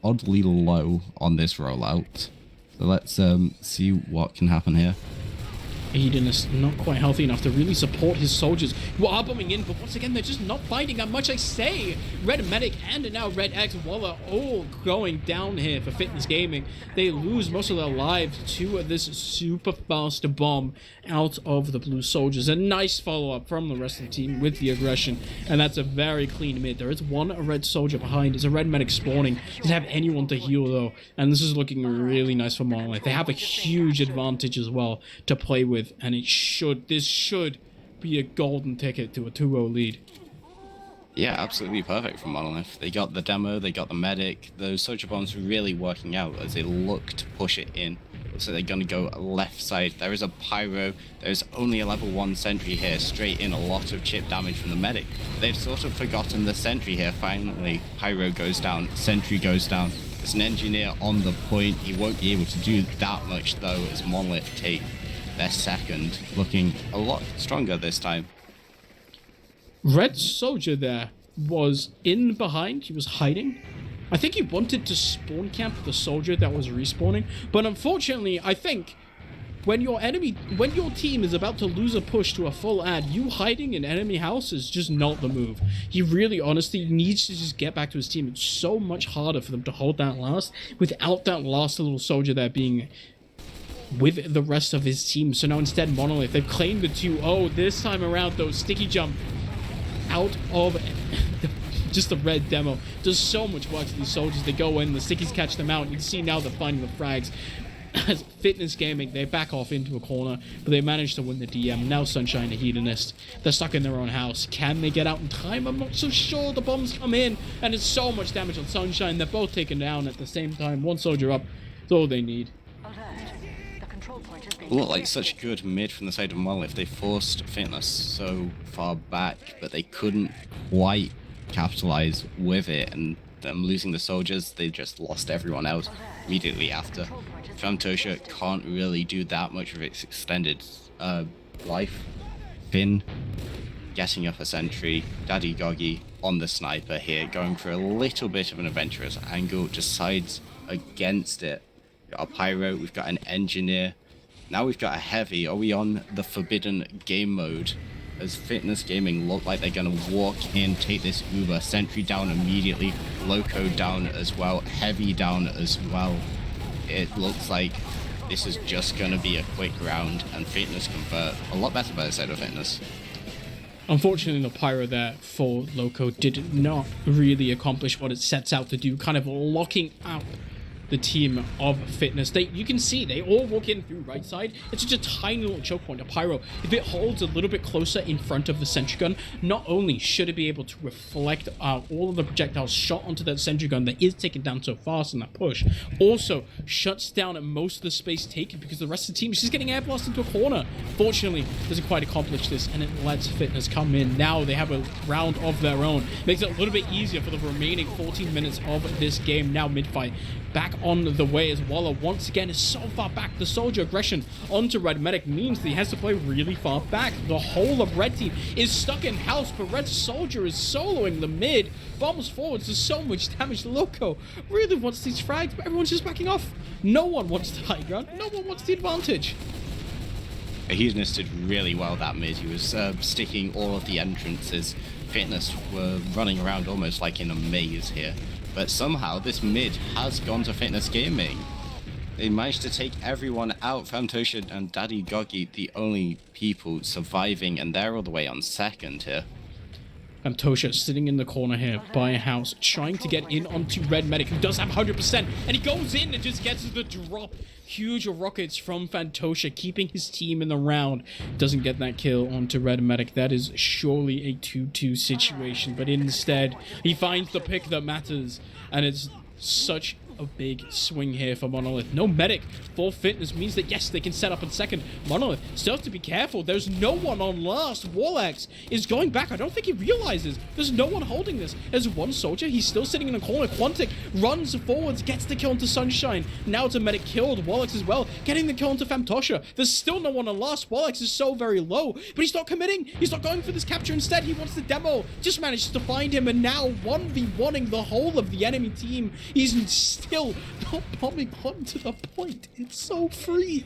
S2: oddly low on this rollout. So let's see what can happen here.
S1: Aiden is not quite healthy enough to really support his soldiers, who are bombing in, but once again, they're just not fighting that much. I say, Red Medic and now Red X Waller all going down here for Fitness Gaming. They lose most of their lives to this super fast bomb out of the blue soldiers. A nice follow-up from the rest of the team with the aggression, and that's a very clean mid. There is one red soldier behind. There's a Red Medic spawning. Doesn't have anyone to heal, though, and this is looking really nice for Monolith. They have a huge advantage as well to play with. And this should be a golden ticket to a 2-0 lead.
S2: Yeah, absolutely perfect for Monolith. They got the demo, they got the medic. Those soldier bombs were really working out as they look to push it in. So they're going to go left side. There is a pyro. There's only a level 1 sentry here. Straight in, a lot of chip damage from the medic. They've sort of forgotten the sentry here. Finally, pyro goes down. Sentry goes down. There's an engineer on the point. He won't be able to do that much, though, as Monolith take their second, looking a lot stronger this time.
S1: Red soldier there was in behind. He was hiding. I think he wanted to spawn camp the soldier that was respawning, but unfortunately, I think when your team is about to lose a push to a full ad, you hiding in enemy house is just not the move. He really honestly needs to just get back to his team. It's so much harder for them to hold that last without that last little soldier there being with the rest of his team. So now instead, Monolith, they've claimed the 2-0. This time around, though, sticky jump out of just the red demo does so much work to these soldiers. They go in, the stickies catch them out. You can see now they're finding the frags. As Fitness Gaming, they back off into a corner, but they manage to win the DM. Now Sunshine, the Hedonist, they're stuck in their own house. Can they get out in time? I'm not so sure. The bombs come in, and it's so much damage on Sunshine. They're both taken down at the same time. One soldier up. That's all they need.
S2: Looked like such good mid from the side of Monolith. They forced Fitness so far back, but they couldn't quite capitalize with it, and them losing the soldiers, they just lost everyone else immediately after. Fantosha can't really do that much of its extended life. Finn getting up a sentry, Daddy Goggy on the sniper here, going for a little bit of an adventurous angle, decides against it. We've got a pyro, we've got an engineer. Now we've got a heavy. Are we on the forbidden game mode? As Fitness Gaming look like they're going to walk in, take this Uber. Sentry down immediately. Loco down as well. Heavy down as well. It looks like this is just going to be a quick round, and Fitness convert a lot better by the side of Fitness.
S1: Unfortunately, the pyro there for Loco did not really accomplish what it sets out to do, kind of locking out the team of Fitness. You can see they all walk in through right side. It's just a tiny little choke point. A pyro, if it holds a little bit closer in front of the sentry gun, not only should it be able to reflect all of the projectiles shot onto that sentry gun that is taken down so fast in that push, also shuts down at most of the space taken because the rest of the team is just getting air blast into a corner. Fortunately, doesn't quite accomplish this, and it lets Fitness come in. Now they have a round of their own. Makes it a little bit easier for the remaining 14 minutes of this game. Now mid-fight, back on the way as Waller once again is so far back. The soldier aggression onto Red Medic means that he has to play really far back. The whole of Red team is stuck in house, but Red soldier is soloing the mid. Bombs forwards, there's so much damage. Loco really wants these frags, but everyone's just backing off. No one wants the high ground. No one wants the advantage.
S2: Hedonist did really well that mid. He was sticking all of the entrances. Fitness were running around almost like in a maze here. But somehow this mid has gone to Fitness Gaming. They managed to take everyone out. Fantosha and Daddy Goggy, the only people surviving, and they're all the way on second here.
S1: Tosha sitting in the corner here by a house, trying to get in onto Red Medic, who does have 100%, and he goes in and just gets the drop. Huge rockets from Fantosha, keeping his team in the round. Doesn't get that kill onto Red Medic. That is surely a 2-2 situation, but instead, he finds the pick that matters, and it's such a big swing here for Monolith. No medic for Fitness means that, yes, they can set up in second. Monolith still have to be careful. There's no one on last. Warlax is going back. I don't think he realizes there's no one holding this. There's one soldier. He's still sitting in a corner. Quantic runs forwards, gets the kill into Sunshine. Now it's a medic killed. Warlax as well, getting the kill into Fantosha. There's still no one on last. Warlax is so very low, but he's not committing. He's not going for this capture. Instead, he wants the demo. Just manages to find him, and now 1v1ing the whole of the enemy team. He's still not bombing on to the point. It's so free.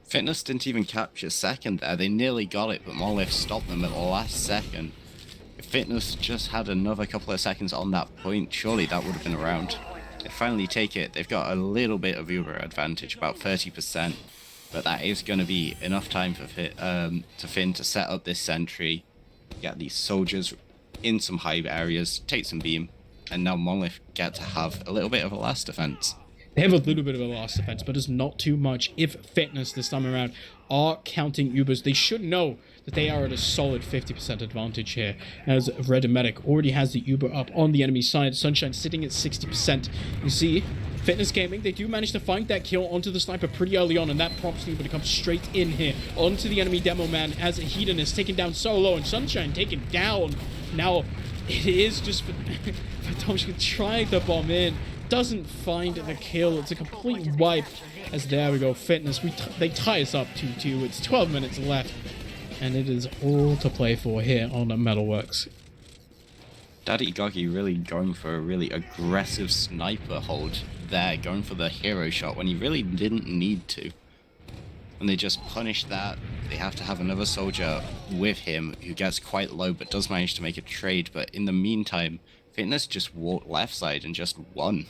S2: Fitness didn't even capture second there. They nearly got it, but Monolith stopped them at the last second. If Fitness just had another couple of seconds on that point, surely that would have been around. They finally take it. They've got a little bit of Uber advantage, about 30%, but that is going to be enough time for Finn to set up this sentry, get these soldiers in some high areas, take some beam, and now Monolith get to have a little bit of a last defense.
S1: They have a little bit of a last defense, but it's not too much. If Fitness this time around are counting Ubers, they should know that they are at a solid 50% advantage here, as Red Medic already has the Uber up on the enemy side. Sunshine sitting at 60%. You see, Fitness Gaming, they do manage to find that kill onto the sniper pretty early on, and that prompts Uber to come straight in here onto the enemy demo man as Hedon is taken down so low, and Sunshine taken down. Now, it is just for Tomshka trying to bomb in. Doesn't find the kill. It's a complete wipe. As there we go, Fitness. They tie us up 2-2. It's 12 minutes left. And it is all to play for here on Metalworks.
S2: Daddy Goggy really going for a really aggressive sniper hold there, going for the hero shot when he really didn't need to. And they just punish that. They have to have another soldier with him who gets quite low but does manage to make a trade. But in the meantime, Fitness just walked left side and just won.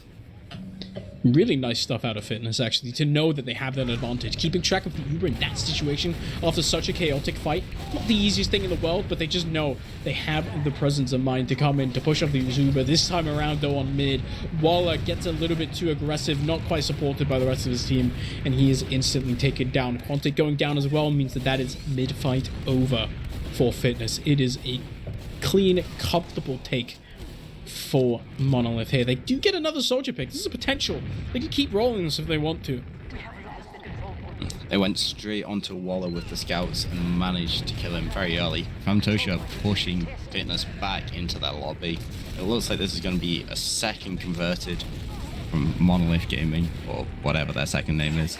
S1: Really nice stuff out of Fitness, actually, to know that they have that advantage. Keeping track of the Uber in that situation after such a chaotic fight, not the easiest thing in the world, but they just know they have the presence of mind to come in to push off the Uber. This time around, though, on mid, Waller gets a little bit too aggressive, not quite supported by the rest of his team, and he is instantly taken down. Quantic going down as well means that that is mid-fight over for Fitness. It is a clean, comfortable take for Monolith here. They do get another soldier pick. This is a potential. They can keep rolling this if they want to.
S2: They went straight onto Waller with the scouts and managed to kill him very early. Fantosha pushing Fitness back into that lobby. It looks like this is going to be a second converted from Monolith Gaming, or whatever their second name is.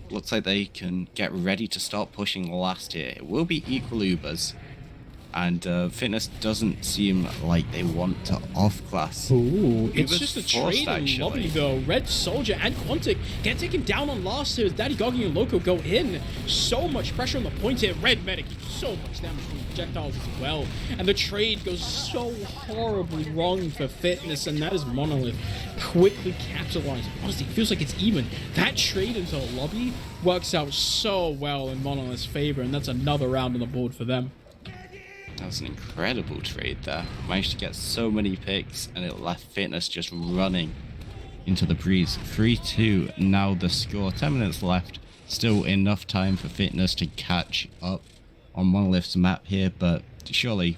S2: Looks like they can get ready to start pushing last here. It will be equal Ubers. And Fitness doesn't seem like they want to off-class.
S1: Ooh, it's just a
S2: forced,
S1: trade in lobby, though. Red Soldier and Quantic get taken down on last here as Daddy Goggy and Loco go in. So much pressure on the point here. Red Medic, so much damage from projectiles as well. And the trade goes so horribly wrong for Fitness, and that is Monolith quickly capitalizing. Honestly, it feels like it's even. That trade into the lobby works out so well in Monolith's favor, and that's another round on the board for them.
S2: That was an incredible trade there. Managed to get so many picks, and it left Fitness just running into the breeze. 3-2 now the score. 10 minutes left. Still enough time for Fitness to catch up on Monolith's map here, but surely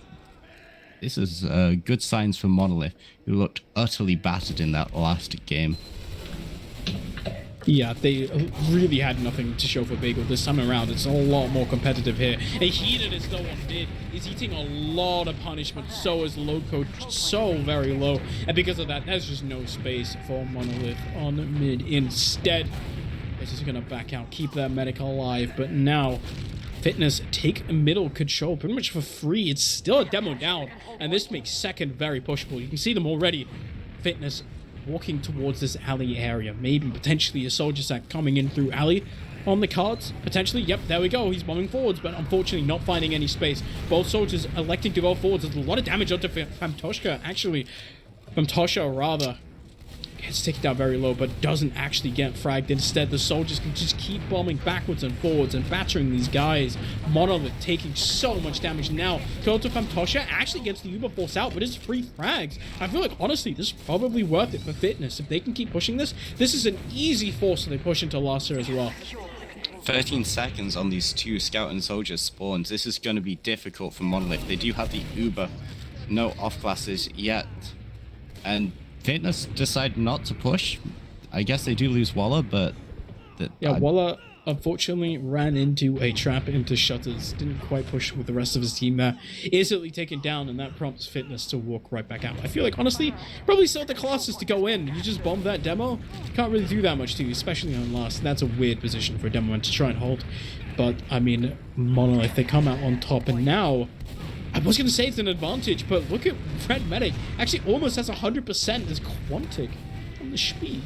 S2: this is good signs for Monolith, who looked utterly battered in that last game.
S1: Yeah, they really had nothing to show for Bagel this time around. It's a lot more competitive here. And Heated as no one did. He's eating a lot of punishment. So is Loco, so very low. And because of that, there's just no space for Monolith on mid. Instead, they're just going to back out, keep that medic alive. But now, Fitness take middle control pretty much for free. It's still a demo down. And this makes second very pushable. You can see them already. Fitness walking towards this alley area. Maybe potentially a soldier sack coming in through alley on the cards. Potentially, yep, there we go. He's bombing forwards, but unfortunately not finding any space. Both soldiers electing to go forwards. There's a lot of damage onto Fantosha, actually. Fantosha, rather. Gets taken down very low, but doesn't actually get fragged. Instead, the soldiers can just keep bombing backwards and forwards and battering these guys. Monolith taking so much damage now. Kyoto Fantosha actually gets the Uber Force out, but it's free frags. I feel like, honestly, this is probably worth it for Fitness. If they can keep pushing this, this is an easy force that they push into Lhasa as well.
S2: 13 seconds on these two Scout and Soldier spawns. This is going to be difficult for Monolith. They do have the Uber. No off-classes yet. And Fitness decide not to push. I guess they do lose Waller, but...
S1: Waller unfortunately ran into a trap into Shutters. Didn't quite push with the rest of his team there. Instantly taken down, and that prompts Fitness to walk right back out. I feel like, honestly, probably still the classes to go in. You just bomb that demo. Can't really do that much to you, especially on last. That's a weird position for a demo man to try and hold. But, I mean, Monolith, they come out on top, and now... I was going to say it's an advantage, but look at Red Medic. Actually, almost has 100% as Quantic on the speed.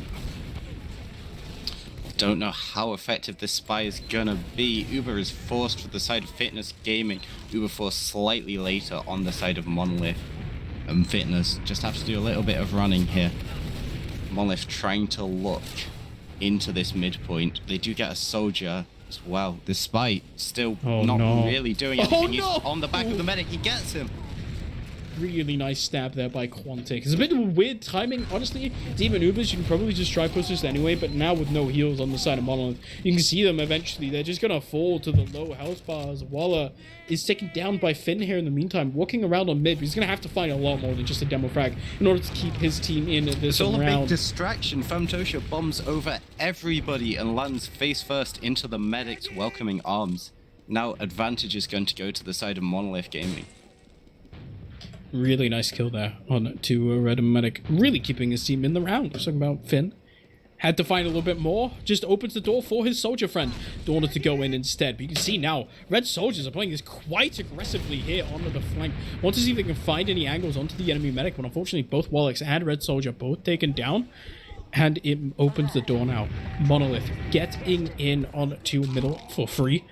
S2: Don't know how effective this spy is going to be. Uber is forced for the side of Fitness Gaming. Uber forced slightly later on the side of Monolith. And Fitness just have to do a little bit of running here. Monolith trying to look into this midpoint. They do get a soldier as well. The spy still not really doing anything. He's on the back of the medic. He gets him.
S1: Really nice stab there by Quantic. It's a bit of a weird timing, honestly. Demon Ubers, you can probably just try push this anyway, but now with no heals on the side of Monolith, you can see them eventually. They're just gonna fall to the low health bars. Waller is taken down by Finn here in the meantime, walking around on mid. He's gonna have to find a lot more than just a demo frag in order to keep his team in this round.
S2: It's all a big distraction. Fantosha bombs over everybody and lands face first into the medic's welcoming arms. Now advantage is going to go to the side of Monolith Gaming.
S1: Really nice kill there on to Red Medic. Really keeping his team in the round. We're talking about Finn. Had to find a little bit more. Just opens the door for his soldier friend in order to go in instead. But you can see now, Red Soldiers are playing this quite aggressively here onto the flank. Want to see if they can find any angles onto the enemy medic. But unfortunately, both Wallachs and Red Soldier both taken down. And it opens the door now. Monolith getting in onto middle for free.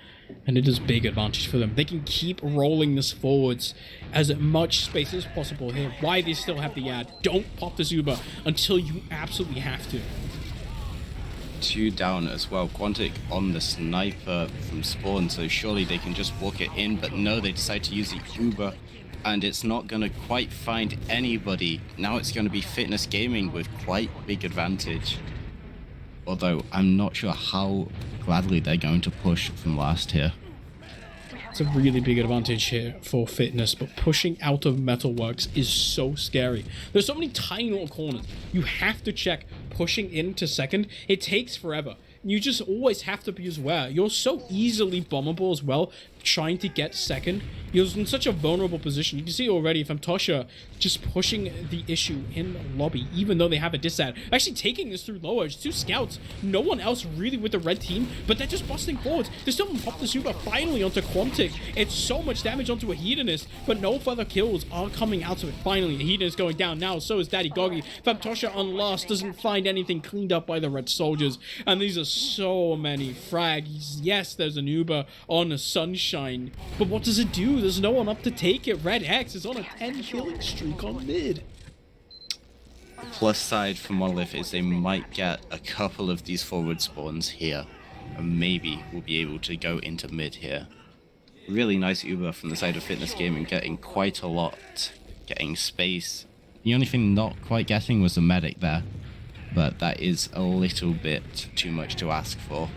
S1: And it is big advantage for them. They can keep rolling this forwards as much space as possible here. Why they still have the ad. Don't pop the Zuba until you absolutely have to.
S2: Two down as well. Quantic on the sniper from spawn, so surely they can just walk it in, but no, they decide to use the Uber, and it's not going to quite find anybody. Now it's going to be Fitness Gaming with quite big advantage. Although I'm not sure how gladly they're going to push from last here.
S1: It's a really big advantage here for Fitness, but pushing out of Metalworks is so scary. There's so many tiny little corners. You have to check pushing into second. It takes forever. You just always have to be aware. You're so easily bombable as well, trying to get second. You're in such a vulnerable position. You can see already Fantosha just pushing the issue in the lobby, even though they have a disad. Actually taking this through lower. It's two scouts. No one else really with the red team, but they're just busting forwards. They still haven't popped the super finally onto Quantic. It's so much damage onto a Hedonist, but no further kills are coming out of it. Finally, the Hedonist going down now. So is Daddy Goggy. Fantosha on last doesn't find anything cleaned up by the red soldiers, and these are so many frags. Yes, there's an Uber on a Sunshine, but what does it do? There's no one up to take it. Red X is on a 10 killing streak on mid.
S2: Plus side for Monolith is they might get a couple of these forward spawns here, and maybe we'll be able to go into mid here. Really nice Uber from the side of Fitness Gaming, getting quite a lot, getting space. The only thing not quite getting was the medic there, but that is a little bit too much to ask for.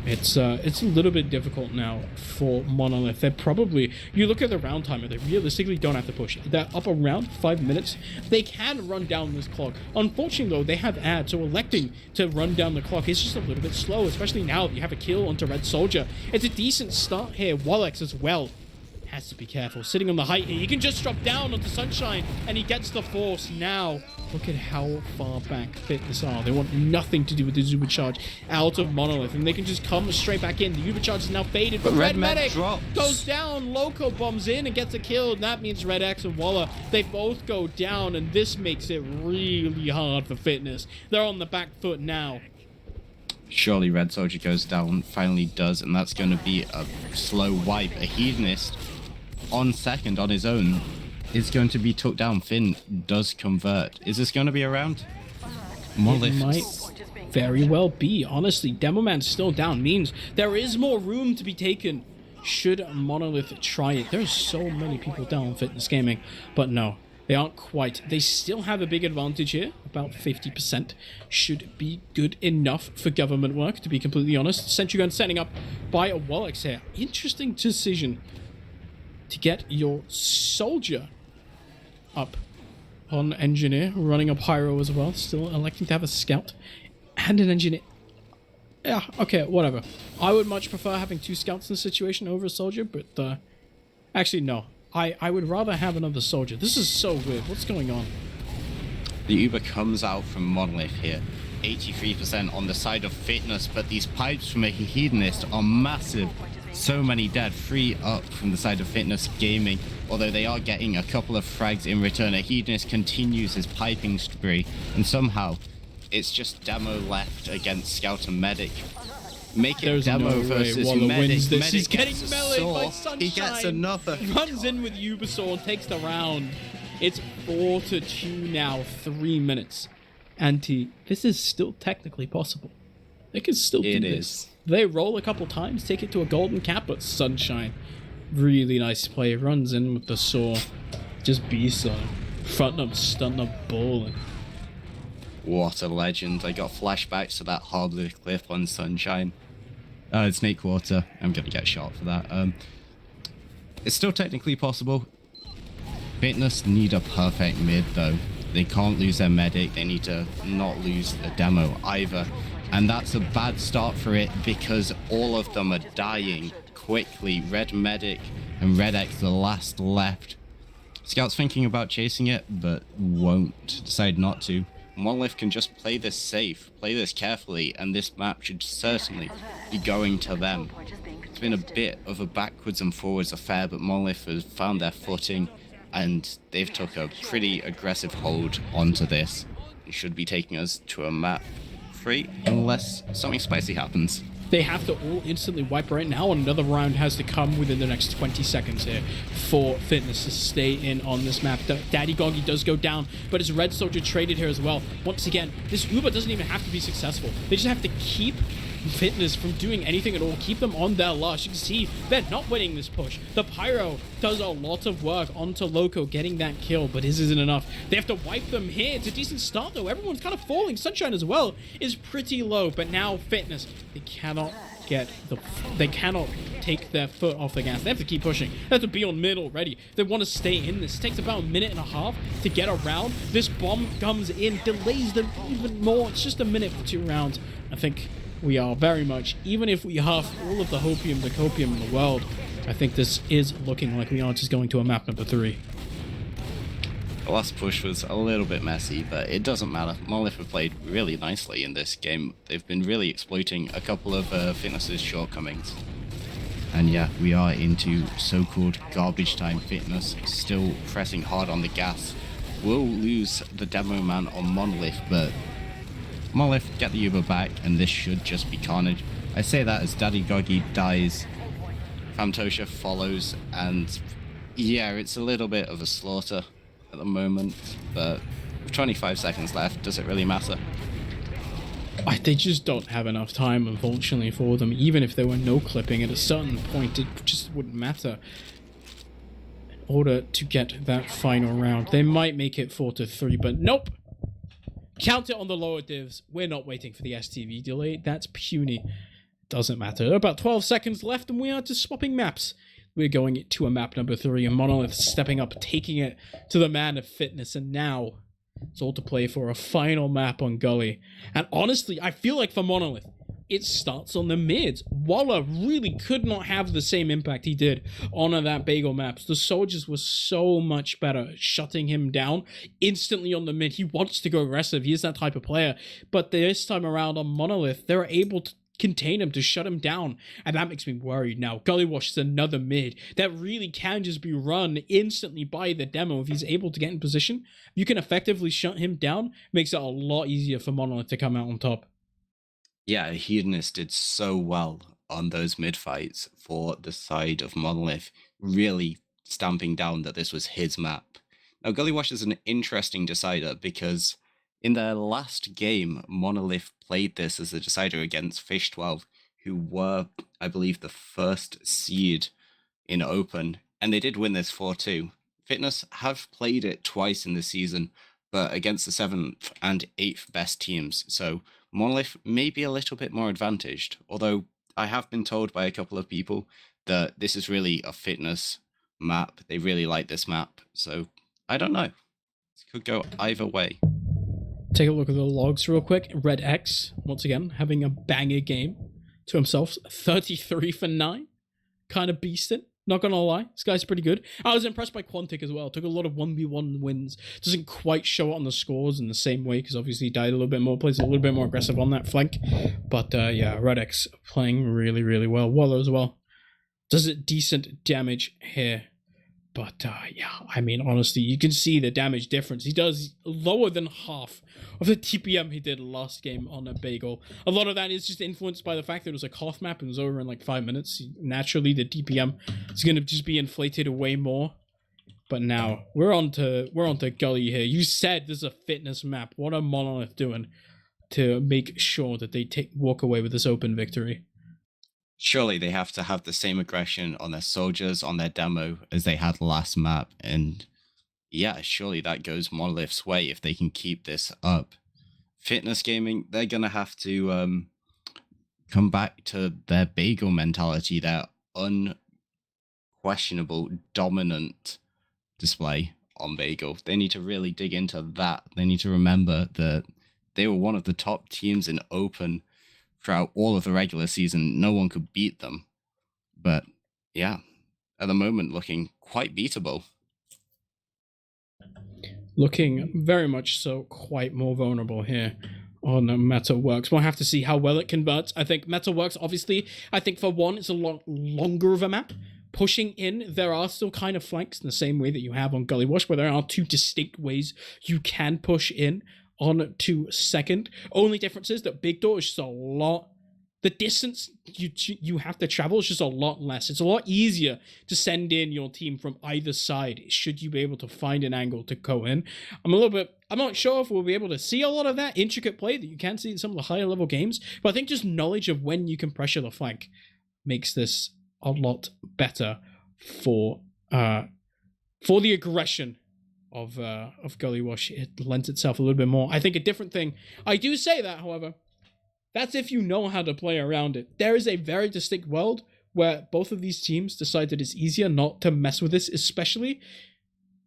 S1: It's a little bit difficult now for Monolith. They're probably, you look at the round timer, they realistically don't have to push. They're up around 5 minutes. They can run down this clock. Unfortunately though, they have ads, so electing to run down the clock is just a little bit slow, especially now that you have a kill onto Red Soldier. It's a decent start here. Wallachs as well has to be careful. Sitting on the height here, he can just drop down onto Sunshine, and he gets the force now. Look at how far back Fitness are. They want nothing to do with the Uber charge out of Monolith, and they can just come straight back in. The Uber charge is now faded, but Red Medic goes down. Loco bombs in and gets a kill, and that means Red X and Waller, they both go down, and this makes it really hard for Fitness. They're on the back foot now.
S2: Surely Red Soldier goes down, finally does, and that's going to be a slow wipe. A Hedonist on second on his own. is going to be took down. Finn does convert. Is this going to be a round?
S1: It
S2: Monolith.
S1: might very well be. Honestly, Demo Man's still down. Means there is more room to be taken should Monolith try it. There's so many people down in Fitness Gaming, but no, they aren't quite. They still have a big advantage here. About 50% should be good enough for government work, to be completely honest. Sentry Gun setting up by a Wallach here. Interesting decision to get your soldier up on Engineer, running a Pyro as well. Still electing to have a Scout and an Engineer. Yeah, okay, whatever. I would much prefer having 2 Scouts in this situation over a Soldier, but actually, no. I would rather have another Soldier. This is so weird. What's going on?
S2: The Uber comes out from Monolith here. 83% on the side of Fitness, but these pipes from a Hedonist are massive. So many dead. 3 up from the side of Fitness Gaming, although they are getting a couple of frags in return. A Hedonist continues his piping spree, and somehow it's just Demo left against Scout and Medic. Make it
S1: There's
S2: Demo
S1: no
S2: versus
S1: way Waller
S2: Medic.
S1: wins this.
S2: Medic
S1: He's getting
S2: gets a
S1: meleeed by
S2: saw.
S1: Sunshine.
S2: He gets another.
S1: Runs in with Ubersaw, takes the round. It's 4-2 now, 3 minutes. And this is still technically possible. They can still do this. They roll a couple times, take it to a golden cap, but Sunshine, really nice play. Runs in with the saw, just beasts on him. Front up, stun up, balling.
S2: What a legend. I got flashbacks to that hardwood cliff on Sunshine. Snake Water. I'm gonna get shot for that. It's still technically possible. Fitness need a perfect mid though. They can't lose their medic. They need to not lose the Demo either. And that's a bad start for it because all of them are dying quickly. Red medic and Red X the last left. Scout's thinking about chasing it, but won't. Decide not to. Monolith can just play this safe, play this carefully, and this map should certainly be going to them. It's been a bit of a backwards and forwards affair, but Monolith has found their footing, and they've took a pretty aggressive hold onto this. It should be taking us to a map 3, unless something spicy happens.
S1: They have to all instantly wipe right now, and another round has to come within the next 20 seconds here for Fitness to stay in on this map. Daddy Goggy does go down, but his Red Soldier traded here as well. Once again, this Uber doesn't even have to be successful. They just have to keep Fitness from doing anything at all. Keep them on their lush. You can see they're not winning this push. The Pyro does a lot of work onto Loco getting that kill, but his isn't enough. They have to wipe them here. It's a decent start though. Everyone's kind of falling. Sunshine as well is pretty low, but now Fitness, they cannot take their foot off the gas. They have to keep pushing. They have to be on mid already. They want to stay in this. It takes about a minute and a half to get around. This bomb comes in, delays them even more. It's just a minute for 2 rounds. I think we are very much, even if we have all of the hopium, the copium in the world, I think this is looking like we are just going to a map number 3.
S2: The last push was a little bit messy, but it doesn't matter. Monolith have played really nicely in this game. They've been really exploiting a couple of Fitness's shortcomings. And yeah, we are into so-called garbage time. Fitness still pressing hard on the gas. We'll lose the Demo Man on Monolith, but Monolith get the Uber back, and this should just be carnage. I say that as Daddy Goggy dies, Famtosha follows, and yeah, it's a little bit of a slaughter at the moment, but with 25 seconds left, does it really matter?
S1: They just don't have enough time, unfortunately, for them. Even if there were no clipping, at a certain point, it just wouldn't matter. In order to get that final round, they might make it 4-3, but nope! Count it on the lower divs. We're not waiting for the STV delay. That's puny. Doesn't matter. About 12 seconds left, and we are just swapping maps. We're going to a map number 3, and Monolith stepping up, taking it to the man of Fitness, and now it's all to play for a final map on Gully. And honestly, I feel like for Monolith, it starts on the mids. Waller really could not have the same impact he did on that Bagel maps. The soldiers were so much better at shutting him down instantly on the mid. He wants to go aggressive. He is that type of player. But this time around on Monolith, they're able to contain him, to shut him down, and that makes me worried now. Gullywash is another mid that really can just be run instantly by the Demo. If he's able to get in position, you can effectively shut him down. Makes it a lot easier for Monolith to come out on top.
S2: Yeah, Hedonist did so well on those mid fights for the side of Monolith, really stamping down that this was his map. Now, Gullywash is an interesting decider because in their last game, Monolith played this as a decider against Fish 12, who were, I believe, the first seed in Open, and they did win this 4-2. Fitness have played it twice in the season, but against the 7th and 8th best teams, so Monolith may be a little bit more advantaged, although I have been told by a couple of people that this is really a Fitness map. They really like this map, so I don't know. This could go either way.
S1: Take a look at the logs real quick. Red X, once again, having a banger game to himself. 33 for 9. Kind of beasting. Not gonna lie, this guy's pretty good. I was impressed by Quantic as well. Took a lot of 1v1 wins. Doesn't quite show it on the scores in the same way, because obviously he died a little bit more, plays a little bit more aggressive on that flank. But yeah, Red X playing really, really well. Waller as well. Does it decent damage here. But yeah, I mean, honestly, you can see the damage difference. He does lower than half of the TPM he did last game on a Bagel. A lot of that is just influenced by the fact that it was a Koth map and it was over in like 5 minutes. Naturally, the TPM is going to just be inflated way more. But now, we're on to Gully here. You said this is a Fitness map. What are Monolith doing to make sure that they walk away with this open victory?
S2: Surely they have to have the same aggression on their soldiers, on their demo, as they had last map. And yeah, surely that goes Monolith's way if they can keep this up. Fitness Gaming, they're going to have to come back to their Bagel mentality, their unquestionable dominant display on Bagel. They need to really dig into that. They need to remember that they were one of the top teams in Open throughout all of the regular season. No one could beat them. But yeah, at the moment looking quite beatable.
S1: Looking very much so quite more vulnerable here on Metalworks. We'll have to see how well it converts. I think Metalworks, obviously, I think for one, it's a lot longer of a map. Pushing in, there are still kind of flanks in the same way that you have on Gullywash, where there are 2 distinct ways you can push in on to second. Only difference is that Big Door is just a lot. The distance you have to travel is just a lot less. It's a lot easier to send in your team from either side should you be able to find an angle to go in. I'm not sure if we'll be able to see a lot of that intricate play that you can see in some of the higher level games, but I think just knowledge of when you can pressure the flank makes this a lot better for the aggression of Gullywash. It lends itself a little bit more. I think a different thing. I do say that, however, that's if you know how to play around it. There is a very distinct world where both of these teams decide that it's easier not to mess with this, especially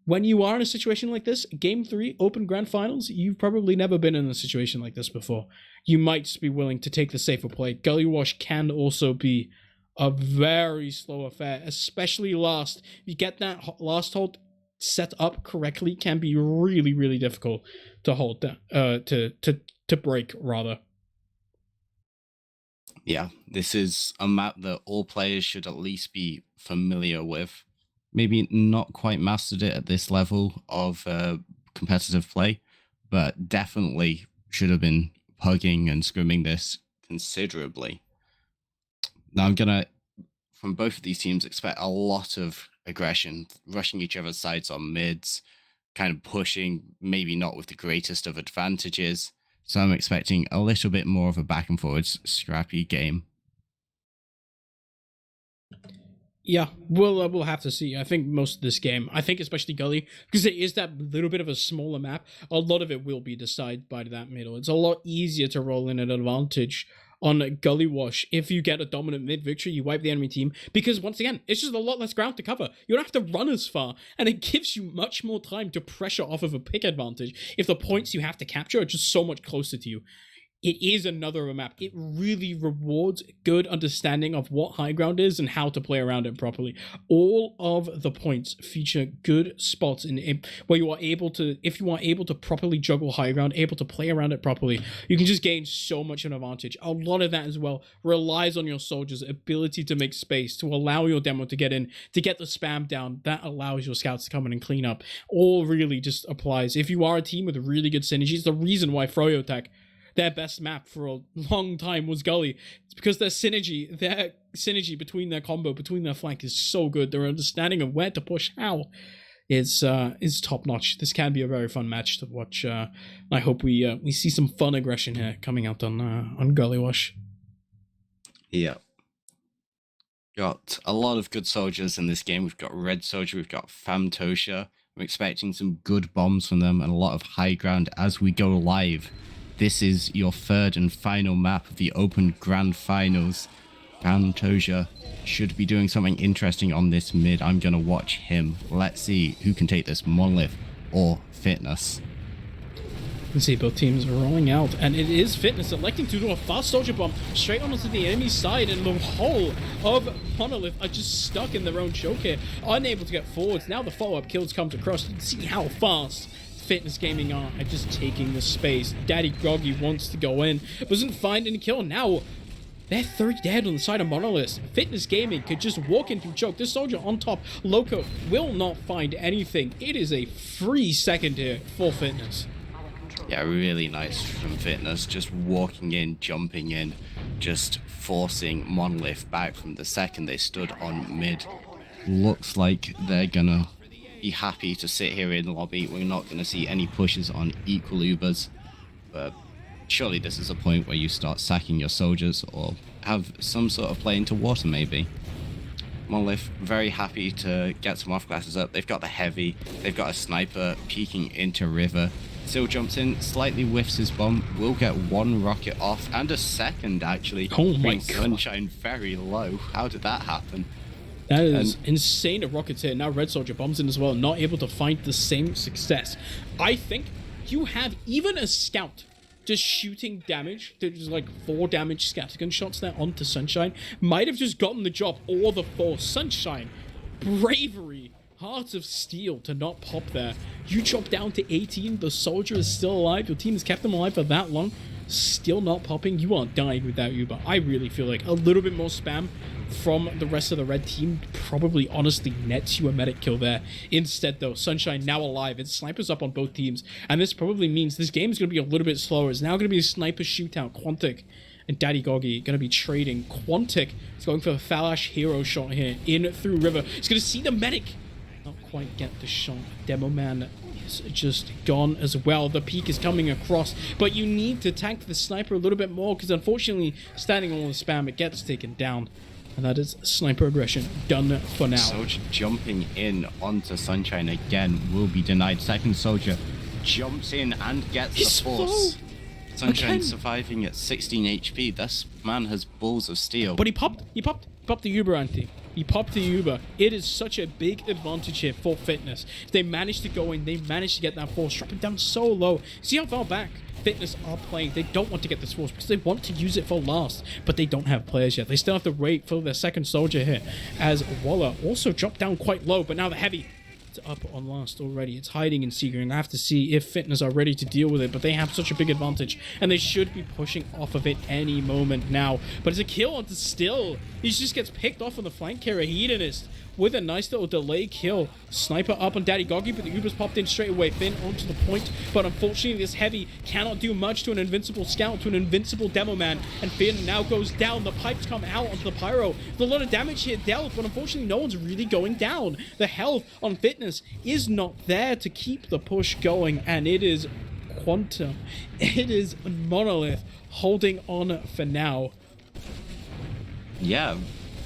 S1: when you are in a situation like this. Game 3, Open Grand Finals, you've probably never been in a situation like this before. You might just be willing to take the safer play. Gullywash can also be a very slow affair, especially last. If you get that last hold set up correctly, can be really, really difficult to hold down, to break rather.
S2: Yeah, this is a map that all players should at least be familiar with. Maybe not quite mastered it at this level of competitive play, but definitely should have been hugging and scrimming this considerably. Now I'm gonna, from both of these teams, expect a lot of aggression, rushing each other's sides on mids, kind of pushing, maybe not with the greatest of advantages. So I'm expecting a little bit more of a back and forwards scrappy game.
S1: Yeah, we'll have to see. I think most of this game, I think especially Gully, because it is that little bit of a smaller map, a lot of it will be decided by that middle. It's a lot easier to roll in an advantage on Gullywash. If you get a dominant mid victory, you wipe the enemy team, because once again, it's just a lot less ground to cover. You don't have to run as far, and it gives you much more time to pressure off of a pick advantage if the points you have to capture are just so much closer to you. It is another of a map. It really rewards good understanding of what high ground is and how to play around it properly. All of the points feature good spots in where you are able to, if you are able to properly juggle high ground, able to play around it properly, you can just gain so much of an advantage. A lot of that as well relies on your soldiers' ability to make space, to allow your demo to get in, to get the spam down. That allows your scouts to come in and clean up. All really just applies. If you are a team with really good synergies, the reason why Froyotech, their best map for a long time was Gully. It's because their synergy, their synergy between their combo, between their flank is so good. Their understanding of where to push how is top notch. This can be a very fun match to watch. I hope we see some fun aggression here coming out on Gullywash.
S2: Yeah. Got a lot of good soldiers in this game. We've got Red Soldier, we've got Famtosha. I'm expecting some good bombs from them and a lot of high ground as we go live. This is your third and final map of the Open Grand Finals. Famtosha should be doing something interesting on this mid. I'm going to watch him. Let's see who can take this, Monolith or Fitness.
S1: You can see both teams are rolling out, and it is Fitness electing to do a fast soldier bomb straight onto the enemy side, and the whole of Monolith are just stuck in their own choke here, unable to get forwards. Now the follow-up kills comes across. You can see how fast Fitness Gaming are just taking the space. Daddy Groggy wants to go in, doesn't find any kill. Now they're 3 dead on the side of Monolith. Fitness Gaming could just walk in through choke. This soldier on top, Loco, will not find anything. It is a free second here for Fitness.
S2: Yeah, really nice from Fitness. Just walking in, jumping in, just forcing Monolith back from the second they stood on mid. Looks like they're gonna be happy to sit here in the lobby. We're not gonna see any pushes on equal Ubers, but surely this is a point where you start sacking your soldiers or have some sort of play into water maybe. Monolith very happy to get some off classes up. They've got the heavy, they've got a sniper peeking into river. Still jumps in, slightly whiffs his bomb, will get 1 rocket off, and a second actually.
S1: Oh my god.
S2: Sunshine very low. How did that happen?
S1: That is insane of rockets here. Now Red Soldier bombs in as well, not able to find the same success. I think you have even a scout just shooting damage. There's like 4 damage scattergun shots there onto Sunshine. Might have just gotten the job, or the force. Sunshine, bravery, Heart of Steel to not pop there. You drop down to 18. The soldier is still alive. Your team has kept them alive for that long. Still not popping. You are dying without Uber. I really feel like a little bit more spam from the rest of the red team probably honestly nets you a medic kill there. Instead though, Sunshine now alive. It's snipers up on both teams. And this probably means this game is going to be a little bit slower. It's now going to be a sniper shootout. Quantic and Daddy Goggy going to be trading. Quantic is going for a Falash hero shot here in through river. He's going to see the medic. Not quite get the shot. Demo Man is just gone as well. The peak is coming across, but you need to tank the sniper a little bit more because unfortunately, standing on the spam, it gets taken down. And that is sniper aggression done for now.
S2: Soldier jumping in onto Sunshine again will be denied. Second soldier jumps in and gets the force. Sunshine again. Surviving at 16 HP. This man has balls of steel.
S1: But he popped the Uber anti. He popped the Uber. It is such a big advantage here for Fitness. If they manage to go in, they manage to get that force, drop it down so low. See how far back Fitness are playing. They don't want to get this force because they want to use it for last, but they don't have players yet. They still have to wait for their second soldier here, as Waller also dropped down quite low, but now the heavy, it's up on last already. It's hiding and seeking. I have to see if Fitness are ready to deal with it, but they have such a big advantage, and they should be pushing off of it any moment now. But it's a kill onto Still. He just gets picked off on the flank carrier. Hedonist with a nice little delay kill. Sniper up on Daddy Goggy, but the Uber's popped in straight away. Finn onto the point, but unfortunately this heavy cannot do much to an invincible scout, to an invincible demo man, and Finn now goes down. The pipes come out onto the pyro. There's a lot of damage here dealt, but unfortunately no one's really going down. The health on Fitness is not there to keep the push going, and it is Quantum. It is Monolith holding on for now.
S2: Yeah,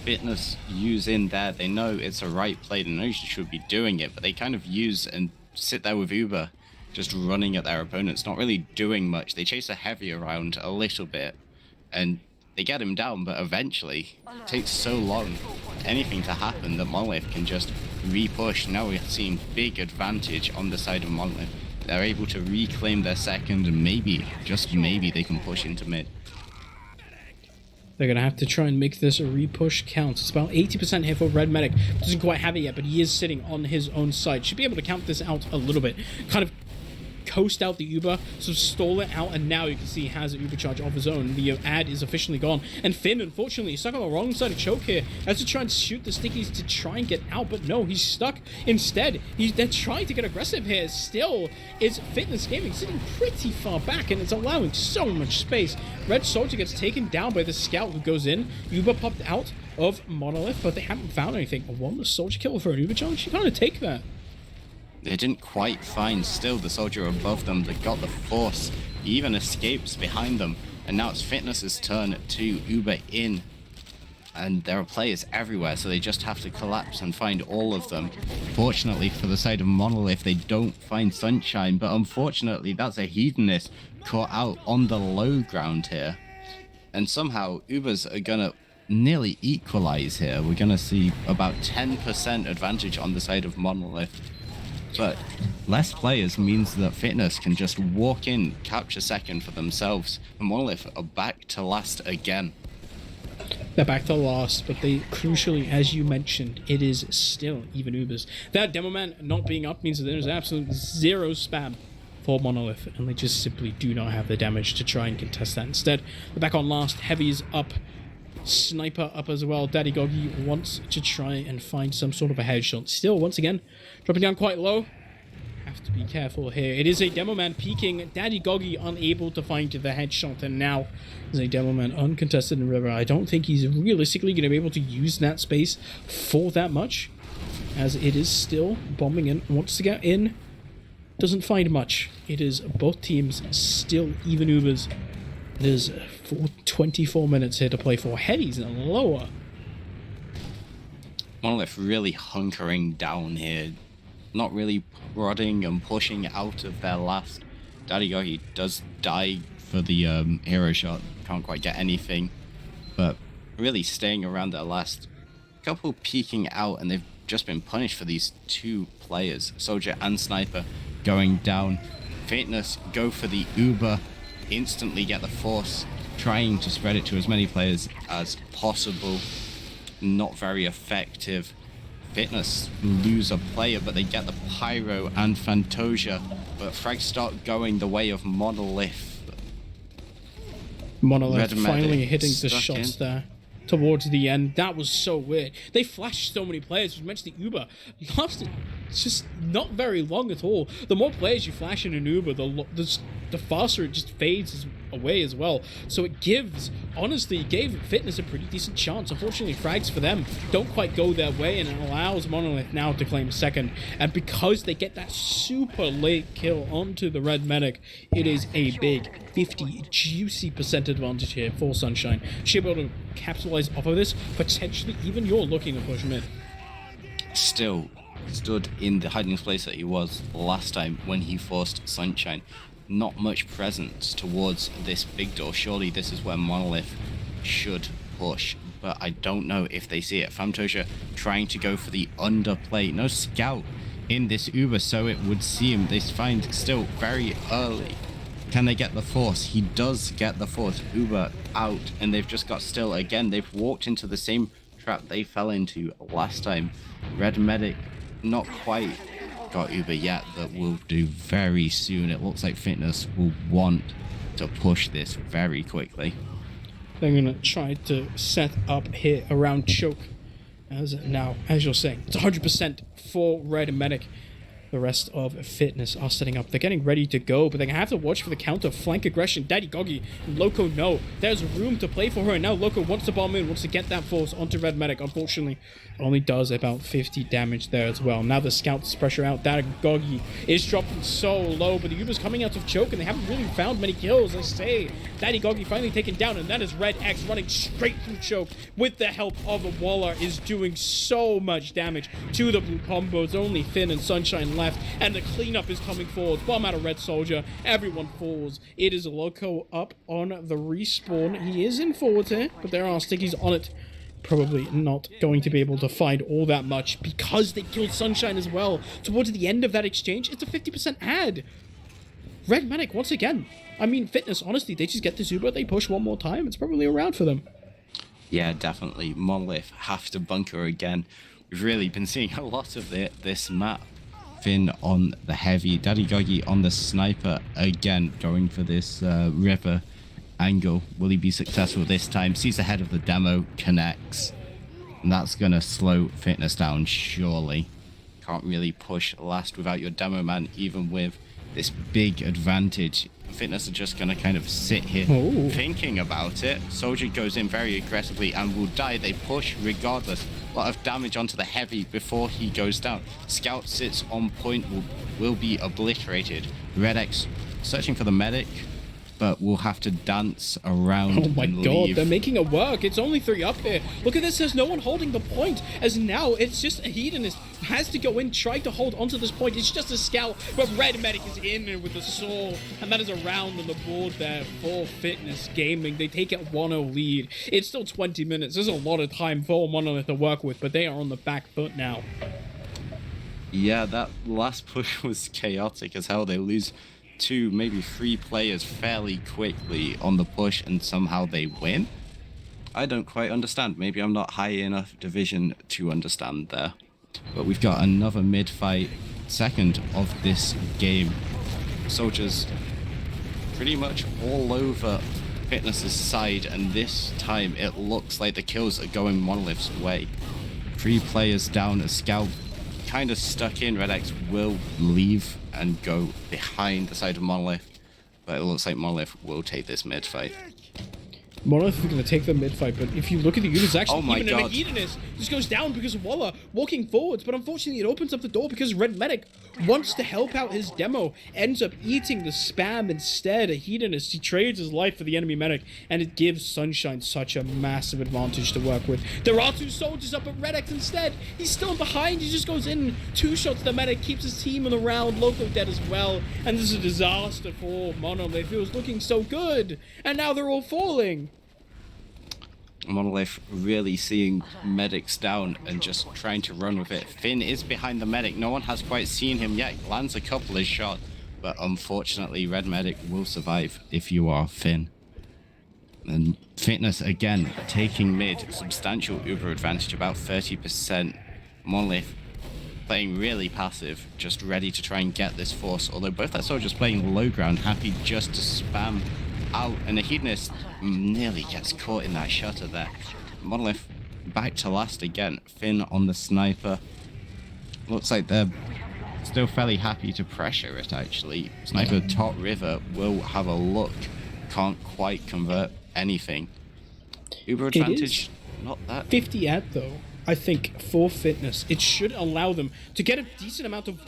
S2: Fitness use in there. They know it's a right play. They know you should be doing it, but they kind of use and sit there with Uber, just running at their opponents, not really doing much. They chase a heavy around a little bit, and they get him down, but eventually it takes so long for anything to happen that Monolith can just re-push. Now we're seeing big advantage on the side of Monolith. They're able to reclaim their second, and maybe, just maybe, they can push into mid.
S1: They're going to have to try and make this a re-push count. It's about 80% here for Red Medic. Doesn't quite have it yet, but he is sitting on his own side. Should be able to count this out a little bit. Kind of coast out the Uber, so stall it out, and now you can see he has an Uber charge of his own. The ad is officially gone. And Finn, unfortunately, is stuck on the wrong side of choke here. Has to try and shoot the stickies to try and get out, but no, he's stuck. Instead, they're trying to get aggressive here. Still, it's Fitness Gaming sitting pretty far back, and it's allowing so much space. Red Soldier gets taken down by the scout who goes in. Uber popped out. of Monolith, but they haven't found anything. One soldier kill for an Uber challenge. You kind of take that.
S2: They didn't quite find still the soldier above them that got the force. He even escapes behind them. And now it's Fitness's turn to Uber in. And there are players everywhere, so they just have to collapse and find all of them. Fortunately for the side of Monolith, they don't find Sunshine, but unfortunately that's a Hedonist caught out on the low ground here. And somehow Ubers are gonna nearly equalize here. We're gonna see about 10% advantage on the side of Monolith. But less players means that Fitness can just walk in, capture second for themselves, and Monolith are back to last again.
S1: They're back to last, but they, crucially, as you mentioned, it is still even Ubers. That Demo Man not being up means that there's absolutely zero spam for Monolith, and they just simply do not have the damage to try and contest that. Instead, they're back on last, Heavy's up, Sniper up as well. Daddy Goggy wants to try and find some sort of a headshot. Still, once again, dropping down quite low. Have to be careful here. It is a Demo Man peeking. Daddy Goggy unable to find the headshot, and now is a Demo Man uncontested in River. I don't think he's realistically going to be able to use that space for that much, as it is still bombing in. Wants to get in, doesn't find much. It is both teams still even Ubers. There's 24 minutes here to play for. Heavy's lower.
S2: Monolith really hunkering down here. Not really prodding and pushing out of their last. Daddy Goggy does die for the hero shot. Can't quite get anything. But really staying around their last. Couple peeking out, and they've just been punished for these two players. Soldier and Sniper going down. Fitness go for the Uber. Instantly get the force, trying to spread it to as many players as possible. Not very effective. Fitness lose a player, but they get the Pyro and Fantasia, but frags start going the way of Monolith.
S1: Monolith finally hitting the shots there towards the end. That was so weird. They flashed so many players. You mentioned the Uber lasted just not very long at all. The more players you flash in an Uber, the faster it just fades away as well. So it gives, honestly, it gave Fitness a pretty decent chance. Unfortunately, frags for them don't quite go their way, and it allows Monolith now to claim second. And because they get that super late kill onto the red medic, it is a big 50 juicy % advantage here for Sunshine. Should be able to capitalize off of this. Potentially even you're looking to push mid.
S2: Still stood in the hiding place that he was last time when he forced Sunshine. Not much presence towards this big door. Surely this is where Monolith should push, but I don't know if they see it. Fantasia trying to go for the underplay. No scout in this Uber, so it would seem. They find still very early. Can they get the force? He does get the force. Uber out, and they've just got still again. They've walked into the same trap they fell into last time. Red medic not quite got Uber yet, but will do very soon. It looks like Fitness will want to push this very quickly.
S1: They're going to try to set up here around choke. As now, as you're saying, it's 100% for Red Medic. The rest of Fitness are setting up. They're getting ready to go, but they're going to have to watch for the counter flank aggression. Daddy Goggy and Loco know there's room to play for her, and now Loco wants to bomb in, wants to get that force onto Red Medic. Unfortunately, only does about 50 damage there as well. Now the scouts pressure out. Daddy Goggy is dropping so low, but the Uber's coming out of choke, and they haven't really found many kills. I say Daddy Goggy finally taken down, and that is Red X running straight through choke with the help of a Waller, is doing so much damage to the blue combos. Only Finn and Sunshine left, and the cleanup is coming forward. Bomb out of Red Soldier. Everyone falls. It is Loco up on the respawn. He is in forward here, but there are stickies on it. Probably not going to be able to find all that much because they killed Sunshine as well. Towards the end of that exchange, it's a 50% ad. Red Medic, once again. I mean, Fitness, honestly, they just get the Uber, they push one more time. It's probably a round for them.
S2: Yeah, definitely. Monolith have to bunker again. We've really been seeing a lot of this map. Finn on the heavy, Daddy Goggy on the sniper again, going for this river angle. Will he be successful this time? Sees ahead of the demo, connects, and that's gonna slow Fitness down surely. Can't really push last without your demo man, even with this big advantage. Fitness are just going to kind of sit here thinking about it. Soldier goes in very aggressively and will die. They push regardless. A lot of damage onto the heavy before he goes down. Scout sits on point, will be obliterated. Red X searching for the medic, but will have to dance around.
S1: Oh my
S2: and
S1: god,
S2: leave.
S1: they're making it work. It's only 3 up here. Look at this, there's no one holding the point, as now it's just a Hedonist has to go in, trying to hold onto this point. It's just a scout, but Red Medic is in with the soul, and that is a round on the board there for Fitness Gaming. They take it 1-0 lead. It's still 20 minutes. There's a lot of time for Monolith to work with, but they are on the back foot now.
S2: Yeah, that last push was chaotic as hell. They lose 2, maybe 3 players fairly quickly on the push, and somehow they win. I don't quite understand. Maybe I'm not high enough division to understand there. But we've got another mid-fight, second of this game. Soldiers pretty much all over Fitness's side, and this time it looks like the kills are going Monolith's way. 3 players down, a scout kind of stuck in. Red X will leave and go behind the side of Monolith, but it looks like Monolith will take this mid fight.
S1: Monolith is going to take the mid fight, but if you look at the units, actually, even
S2: God.
S1: in a Hedonist, just goes down because of Waller walking forwards, but unfortunately it opens up the door because Red Medic wants to help out his demo, ends up eating the spam instead. A Hedonist, he trades his life for the enemy medic, and it gives Sunshine such a massive advantage to work with. There are 2 soldiers up at Red X instead. He's still behind, he just goes in, 2 shots to the medic, keeps his team in the round, Loco dead as well, and this is a disaster for Monolith. It was looking so good, and now they're all falling.
S2: Monolith really seeing medics down and just trying to run with it. Finn is behind the medic. No one has quite seen him yet. Lands a couple of shots, but unfortunately Red Medic will survive if you are Finn. And Fitness again taking mid. Substantial Uber advantage, about 30%. Monolith playing really passive, just ready to try and get this force. Although both their soldiers playing low ground, happy just to spam out, and the Hedonist nearly gets caught in that shutter there. Monolith back to last again. Finn on the sniper. Looks like they're still fairly happy to pressure it, actually. Sniper top river will have a look. Can't quite convert anything. Uber advantage, not that.
S1: 50 ad though. I think for Fitness, it should allow them to get a decent amount of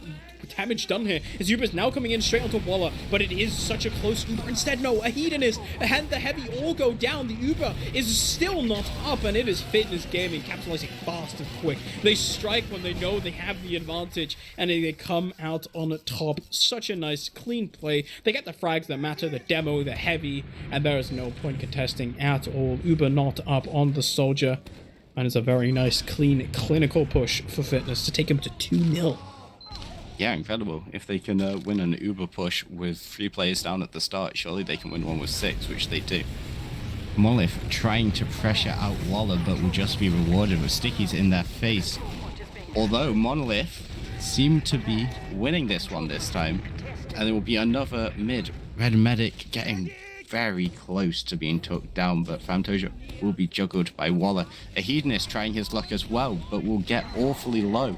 S1: damage done here. As Uber's now coming in straight onto Waller, but it is such a close Uber. Instead, no, a Hedonist and the heavy all go down. The Uber is still not up, and it is Fitness Gaming capitalizing fast and quick. They strike when they know they have the advantage, and they come out on top. Such a nice, clean play. They get the frags that matter, the demo, the heavy, and there is no point contesting at all. Uber not up on the soldier. And it's a very nice, clean, clinical push for Fitness to take him to 2-0.
S2: Yeah, incredible. If they can win an Uber push with 3 players down at the start, surely they can win one with 6, which they do. Monolith trying to pressure out Waller, but will just be rewarded with stickies in their face. Although Monolith seem to be winning this one this time, and there will be another mid. Red Medic getting very close to being took down, but Fantasia will be juggled by Waller. A Hedonist trying his luck as well, but will get awfully low.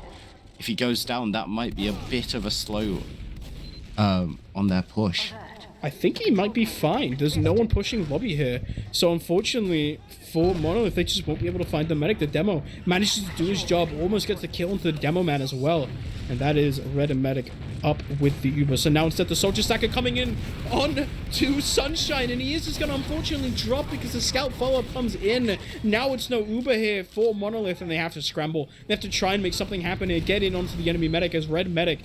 S2: If he goes down, that might be a bit of a slow on their push.
S1: I think he might be fine. There's no one pushing lobby here. So unfortunately for Monolith, they just won't be able to find the medic. The demo manages to do his job, almost gets the kill into the demo man as well. And that is Red and Medic up with the Uber. So now instead the Soldier Stacker coming in on to Sunshine, and he is just going to unfortunately drop because the scout follow-up comes in. Now it's no Uber here for Monolith, and they have to scramble. They have to try and make something happen here, get in onto the enemy Medic, as Red Medic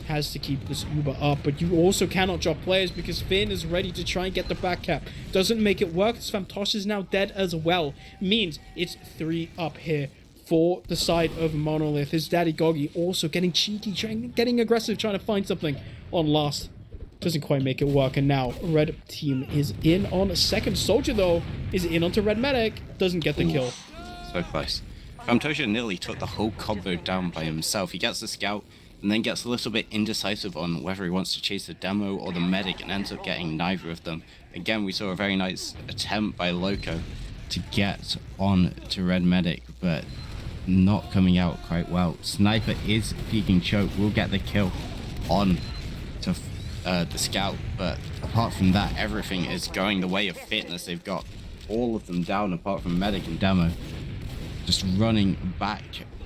S1: has to keep this Uber up. But you also cannot drop players because Finn is ready to try and get the back cap. Doesn't make it work. Svamtosh is now dead as well. Means it's 3 up here for the side of Monolith. His daddy Goggy also getting cheeky, getting aggressive, trying to find something on last. Doesn't quite make it work, and now Red team is in on a second. Soldier, though, is in onto Red Medic. Doesn't get the kill.
S2: So close. Fantasia nearly took the whole combo down by himself. He gets the scout, and then gets a little bit indecisive on whether he wants to chase the demo or the medic, and ends up getting neither of them. Again, we saw a very nice attempt by Loco to get on to Red Medic, but not coming out quite well. Sniper is peeking choke, will get the kill on to the scout, but apart from that, everything is going the way of Fitness. They've got all of them down apart from Medic and Demo, just running back,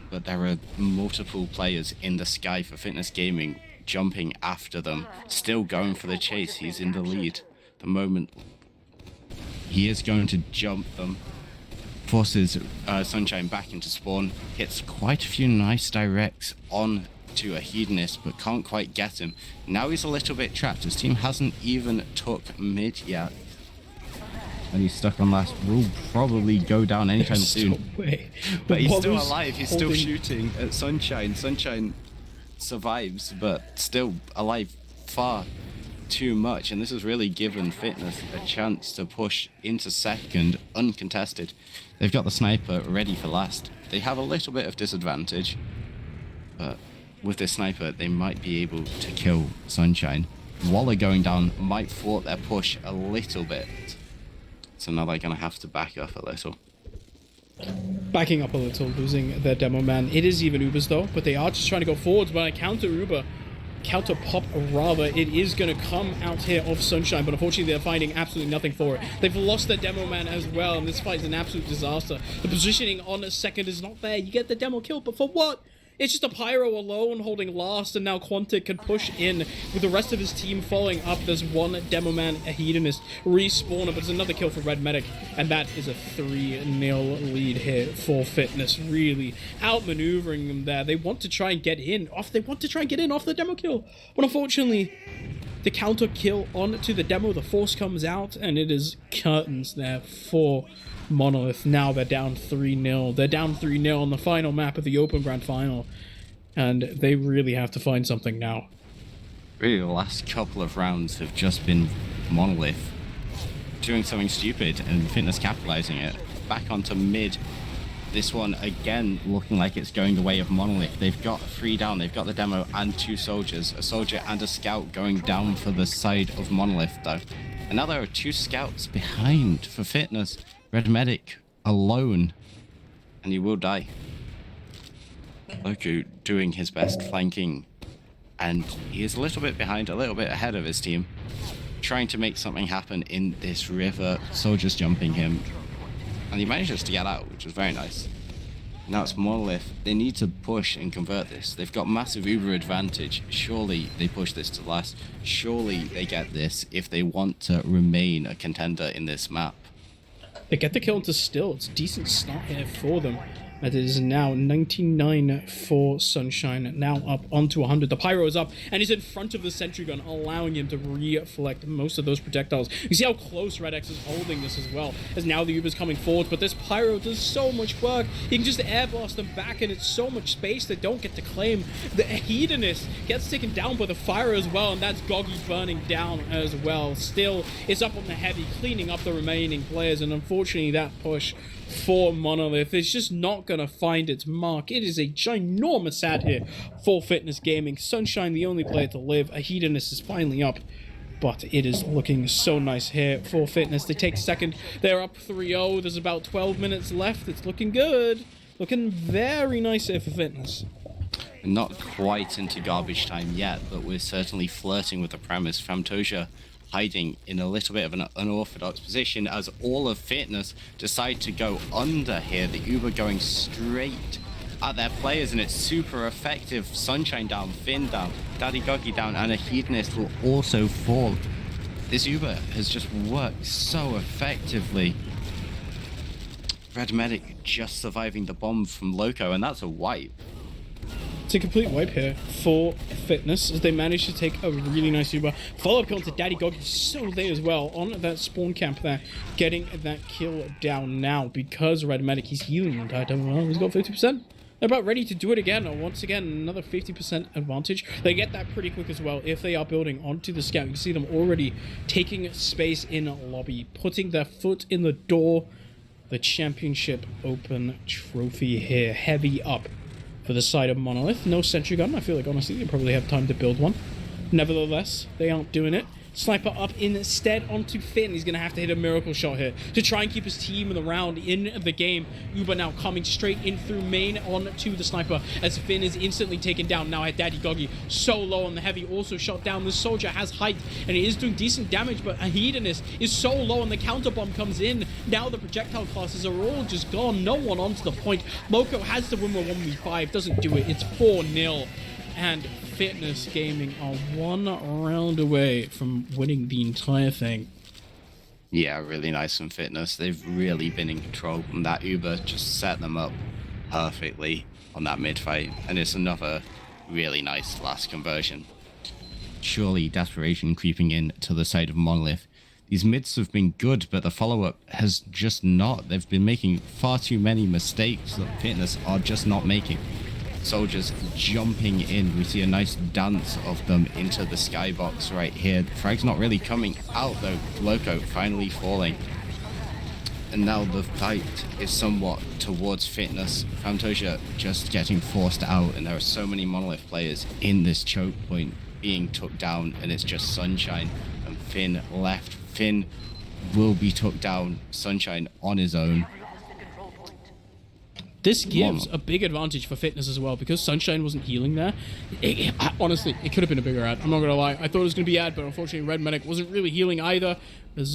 S2: but there are multiple players in the sky for Fitness Gaming jumping after them, still going for the chase. He's in the lead. The moment he is going to jump them, forces Sunshine back into spawn, hits quite a few nice directs on to a Hedonist, but can't quite get him. Now he's a little bit trapped. His team hasn't even took mid yet, and he's stuck on last. Will probably go down anytime soon. But he's still alive. He's still shooting at Sunshine. Sunshine survives, but still alive far too much, and this has really given Fitness a chance to push into second uncontested. They've got the sniper ready for last. They have a little bit of disadvantage, but with this sniper they might be able to kill Sunshine. Waller going down might thwart their push a little bit, so now they're gonna have to back up a little.
S1: Backing up a little, losing their demo man. It is even Ubers though, but they are just trying to go forwards. But I counter Uber, counter pop rather, it is going to come out here of Sunshine, but unfortunately they're finding absolutely nothing for it. They've lost their demo man as well, and this fight is an absolute disaster. The positioning on a second is not there. You get the demo kill, but for what? It's just a Pyro alone holding last, and now Quantic can push in with the rest of his team following up. There's one Demo Man, a Hedonist, respawner, but it's another kill for Red Medic, and that is a 3-0 lead here for Fitness. Really outmaneuvering them there. They want to try and get in off. They want to try and get in off the demo kill, but unfortunately, the counter kill onto the demo, the force comes out, and it is curtains there for Monolith. Now they're down 3-0. They're down 3-0 on the final map of the Open Grand Final, and they really have to find something now.
S2: Really, the last couple of rounds have just been Monolith doing something stupid and Fitness capitalizing it. Back onto mid. This one again looking like it's going the way of Monolith. They've got 3 down. They've got the demo and 2 soldiers. A soldier and a scout going down for the side of Monolith though. And now there are 2 scouts behind for Fitness. Red Medic alone, and he will die. Loku doing his best flanking, and he is a little bit behind, a little bit ahead of his team, trying to make something happen in this river. Soldiers jumping him, and he manages to get out, which was very nice. Now it's Monolith. They need to push and convert this. They've got massive Uber advantage. Surely they push this to last. Surely they get this if they want to remain a contender in this map.
S1: They get the kill into Still. It's a decent start here for them. It is now 99 for Sunshine, now up onto 100. The Pyro is up, and he's in front of the Sentry Gun, allowing him to reflect most of those projectiles. You see how close Red X is holding this as well, as now the Uber's coming forward, but this Pyro does so much work. You can just air blast them back, and it's so much space they don't get to claim. The Hedonist gets taken down by the Fire as well, and that's Goggy burning down as well. Still, it's up on the Heavy, cleaning up the remaining players, and unfortunately that push for Monolith is just not going to find its mark. It is a ginormous ad here for Fitness Gaming. Sunshine, the only player to live. A Hedonist is finally up, but it is looking so nice here for Fitness. They take second. They're up 3-0. There's about 12 minutes left. It's looking good. Looking very nice here for Fitness.
S2: Not quite into garbage time yet, but we're certainly flirting with the premise. Famtosia hiding in a little bit of an unorthodox position as all of Fitness decide to go under here. The Uber going straight at their players, and it's super effective. Sunshine down, Finn down, Daddy Goggy down, and a Hedonist will also fall. This Uber has just worked so effectively. Red Medic just surviving the bomb from Loco, and that's a wipe.
S1: It's a complete wipe here for Fitness as they manage to take a really nice Uber. Follow-up kill to Daddy Gog. He's so there as well on that spawn camp there, getting that kill down now because Red Medic, he's healing the entire time. Well, he's got 50%. They're about ready to do it again. Once again, another 50% advantage. They get that pretty quick as well if they are building onto the scout. You can see them already taking space in lobby, putting their foot in the door. The Championship Open trophy here, heavy up for the side of Monolith. No sentry gun. I feel like, honestly, they probably have time to build one. Nevertheless, they aren't doing it. Sniper up instead onto Finn. He's going to have to hit a miracle shot here to try and keep his team in the round in the game. Uber now coming straight in through main onto the Sniper as Finn is instantly taken down. Now at Daddy Goggy so low on the heavy, also shot down. The soldier has height and he is doing decent damage, but a Hedonist is so low and the counter bomb comes in. Now the projectile classes are all just gone. No one onto the point. Loco has the win with 1v5, doesn't do it. It's 4-0. And Fitness Gaming are one round away from winning the entire thing.
S2: Yeah, really nice from Fitness. They've really been in control, and that Uber just set them up perfectly on that mid-fight, and it's another really nice last conversion. Surely desperation creeping in to the side of Monolith. These mids have been good, but the follow-up has just not. They've been making far too many mistakes that Fitness are just not making. Soldiers jumping in. We see a nice dance of them into the skybox right here. Frag's not really coming out though. Loco finally falling. And now the fight is somewhat towards Fitness. Fantozia just getting forced out, and there are so many Monolith players in this choke point being took down, and it's just Sunshine and Finn left. Finn will be took down. Sunshine on his own.
S1: This gives a big advantage for Fitness as well, because Sunshine wasn't healing there. Honestly, it could have been a bigger ad. I'm not going to lie. I thought it was going to be ad, but unfortunately Red Medic wasn't really healing either, as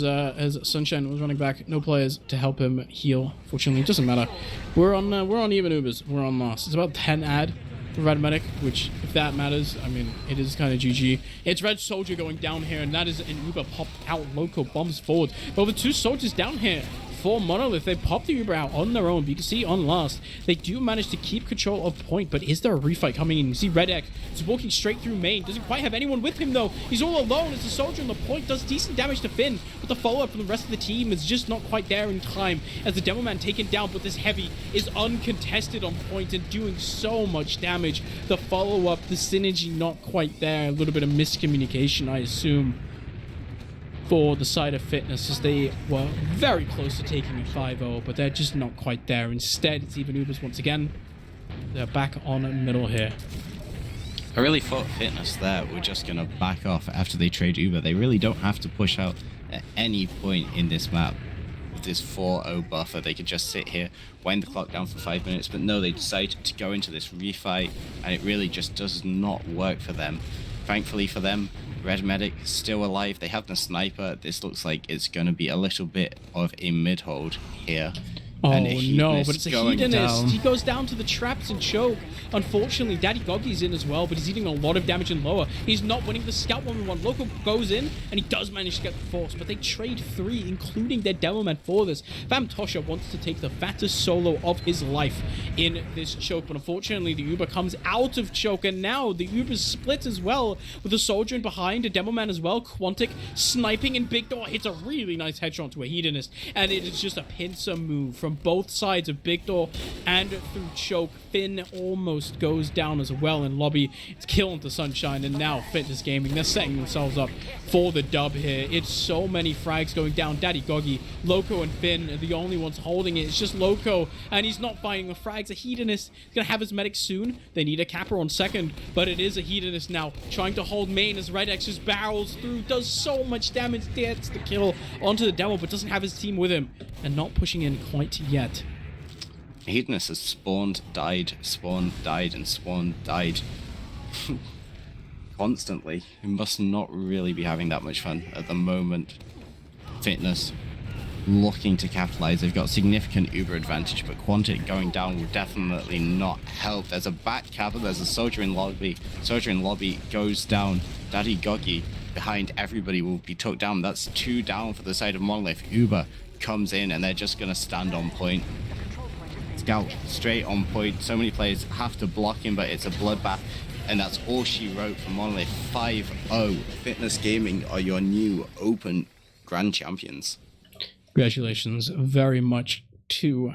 S1: Sunshine was running back. No players to help him heal. Fortunately, it doesn't matter. We're on even Ubers. We're on last. It's about 10 ad for Red Medic, which, if that matters, I mean, it is kind of GG. It's Red Soldier going down here, and that is an Uber popped out. Loco bombs forward. But with 2 soldiers down here for Monolith, they pop the Uber out on their own. But you can see on last, they do manage to keep control of point, but is there a refight coming in? You see Red X is walking straight through main. Doesn't quite have anyone with him though. He's all alone as the soldier on the point does decent damage to Finn, but the follow-up from the rest of the team is just not quite there in time as the Demo Man taken down, but this heavy is uncontested on point and doing so much damage. The follow-up, the synergy not quite there. A little bit of miscommunication, I assume, for the side of Fitness, as they were very close to taking a 5-0, but they're just not quite there. Instead, it's even Ubers once again. They're back on middle here.
S2: I really thought Fitness there were just going to back off after they trade Uber. They really don't have to push out at any point in this map. With this 4-0 buffer, they could just sit here, wind the clock down for 5 minutes, but no, they decided to go into this refight, and it really just does not work for them. Thankfully for them, Red Medic is still alive. They have the sniper. This looks like it's going to be a little bit of a mid-hold here.
S1: Oh no, but it's a Hedonist. He goes down to the traps and choke. Unfortunately, Daddy Goggy's in as well, but he's eating a lot of damage and lower. He's not winning the scout 1v1. Loco goes in, and he does manage to get the force, but they trade 3, including their Demo Man for this. Fantozia wants to take the fattest solo of his life in this choke, but unfortunately, the Uber comes out of choke, and now the Uber's split as well, with a soldier in behind, a Demo Man as well. Quantic sniping, and Big Door hits a really nice headshot to a Hedonist, and it is just a pincer move from both sides of Big Door and through choke. Finn almost goes down as well in lobby. It's killing the Sunshine, and now Fitness Gaming, they're setting themselves up for the dub here. It's so many frags going down. Daddy Goggy, Loco, and Finn are the only ones holding it. It's just Loco, and he's not finding the frags. A Hedonist is going to have his medic soon. They need a capper on second, but it is a Hedonist now trying to hold main as Red X just barrels through, does so much damage, gets the kill onto the demo, but doesn't have his team with him, and not pushing in quite yet.
S2: Hedonist has spawned, died, and spawned, died. Constantly. He must not really be having that much fun at the moment. Fitness looking to capitalize. They've got significant Uber advantage, but Quantic going down will definitely not help. There's a back capper, there's a soldier in lobby. Soldier in lobby goes down. Daddy Goggy behind everybody will be took down. That's 2 down for the side of Monolith. Uber comes in, and they're just going to stand on point. Scout straight on point. So many players have to block him, but it's a bloodbath, and that's all she wrote for Monolith. 5-0. Fitness Gaming are your new Open Grand Champions.
S1: Congratulations very much to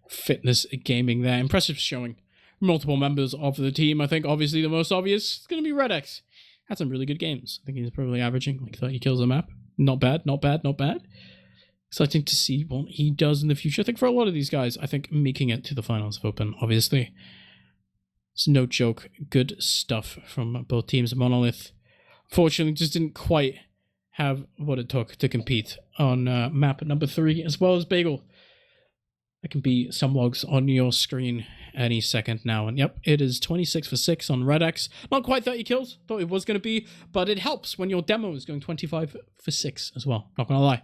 S1: Fitness Gaming there. Impressive showing. Multiple members of the team. I think obviously the most obvious is going to be Red X. Had some really good games. I think he's probably averaging like 30 kills a map. Not bad, not bad, not bad. Exciting to see what he does in the future. I think for a lot of these guys, I think making it to the finals of Open, obviously, it's no joke. Good stuff from both teams. Monolith, fortunately, just didn't quite have what it took to compete on map number 3, as well as Bagel. There can be some logs on your screen any second now. And yep, it is 26 for 6 on Red X. Not quite 30 kills, thought it was going to be, but it helps when your demo is going 25 for 6 as well. Not going to lie.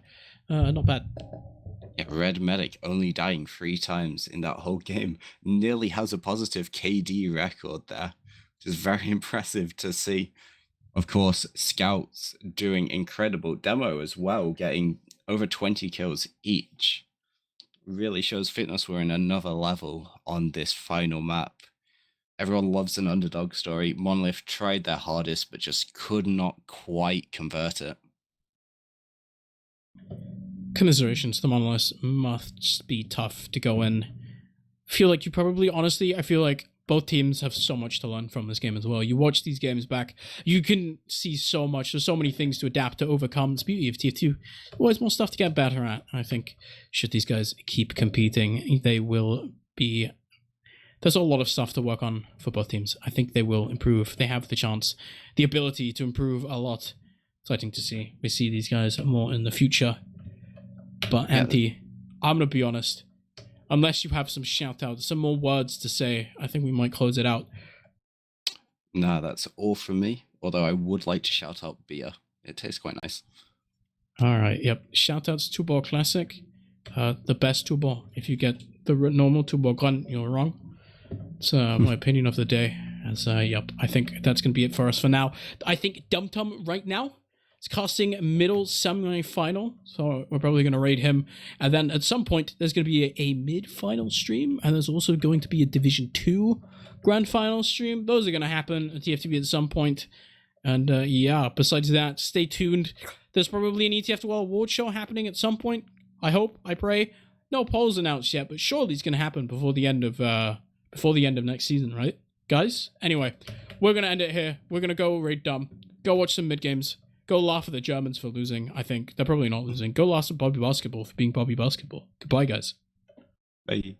S1: Not bad.
S2: Yeah, Red Medic only dying 3 times in that whole game nearly has a positive KD record there, which is very impressive to see. Of course, Scouts doing incredible demo as well, getting over 20 kills each. Really shows Fitness were in another level on this final map. Everyone loves an underdog story. Monolith tried their hardest, but just could not quite convert it.
S1: Commiserations, the Monolith must be tough to go in. I feel like I feel like both teams have so much to learn from this game as well. You watch these games back, you can see so much. There's so many things to adapt, to overcome. It's the beauty of TF2. Always more stuff to get better at. I think should these guys keep competing, they will be... There's a lot of stuff to work on for both teams. I think they will improve. They have the chance, the ability to improve a lot. Exciting to see. We see these guys more in the future. But Anti, I'm going to be honest. Unless you have some shout-outs, some more words to say, I think we might close it out.
S2: No, that's all from me. Although I would like to shout out beer. It tastes quite nice.
S1: All right, yep. Shout-outs 2-Ball Classic. The best 2-Ball. If you get the normal 2-Ball gun, you're wrong. It's my opinion of the day. As yep, I think that's going to be it for us for now. I think Dum Tum right now is casting middle semi-final, so we're probably going to raid him. And then at some point, there's going to be a mid-final stream, and there's also going to be a Division 2 Grand Final stream. Those are going to happen at TFTV at some point. And yeah, besides that, stay tuned. There's probably an ETF2L award show happening at some point. I hope, I pray. No polls announced yet, but surely it's going to happen before the end of next season, right, guys? Anyway, we're going to end it here. We're going to go raid Dumb. Go watch some mid-games. Go laugh at the Germans for losing, I think. They're probably not losing. Go laugh at Bobby Basketball for being Bobby Basketball. Goodbye, guys.
S2: Bye.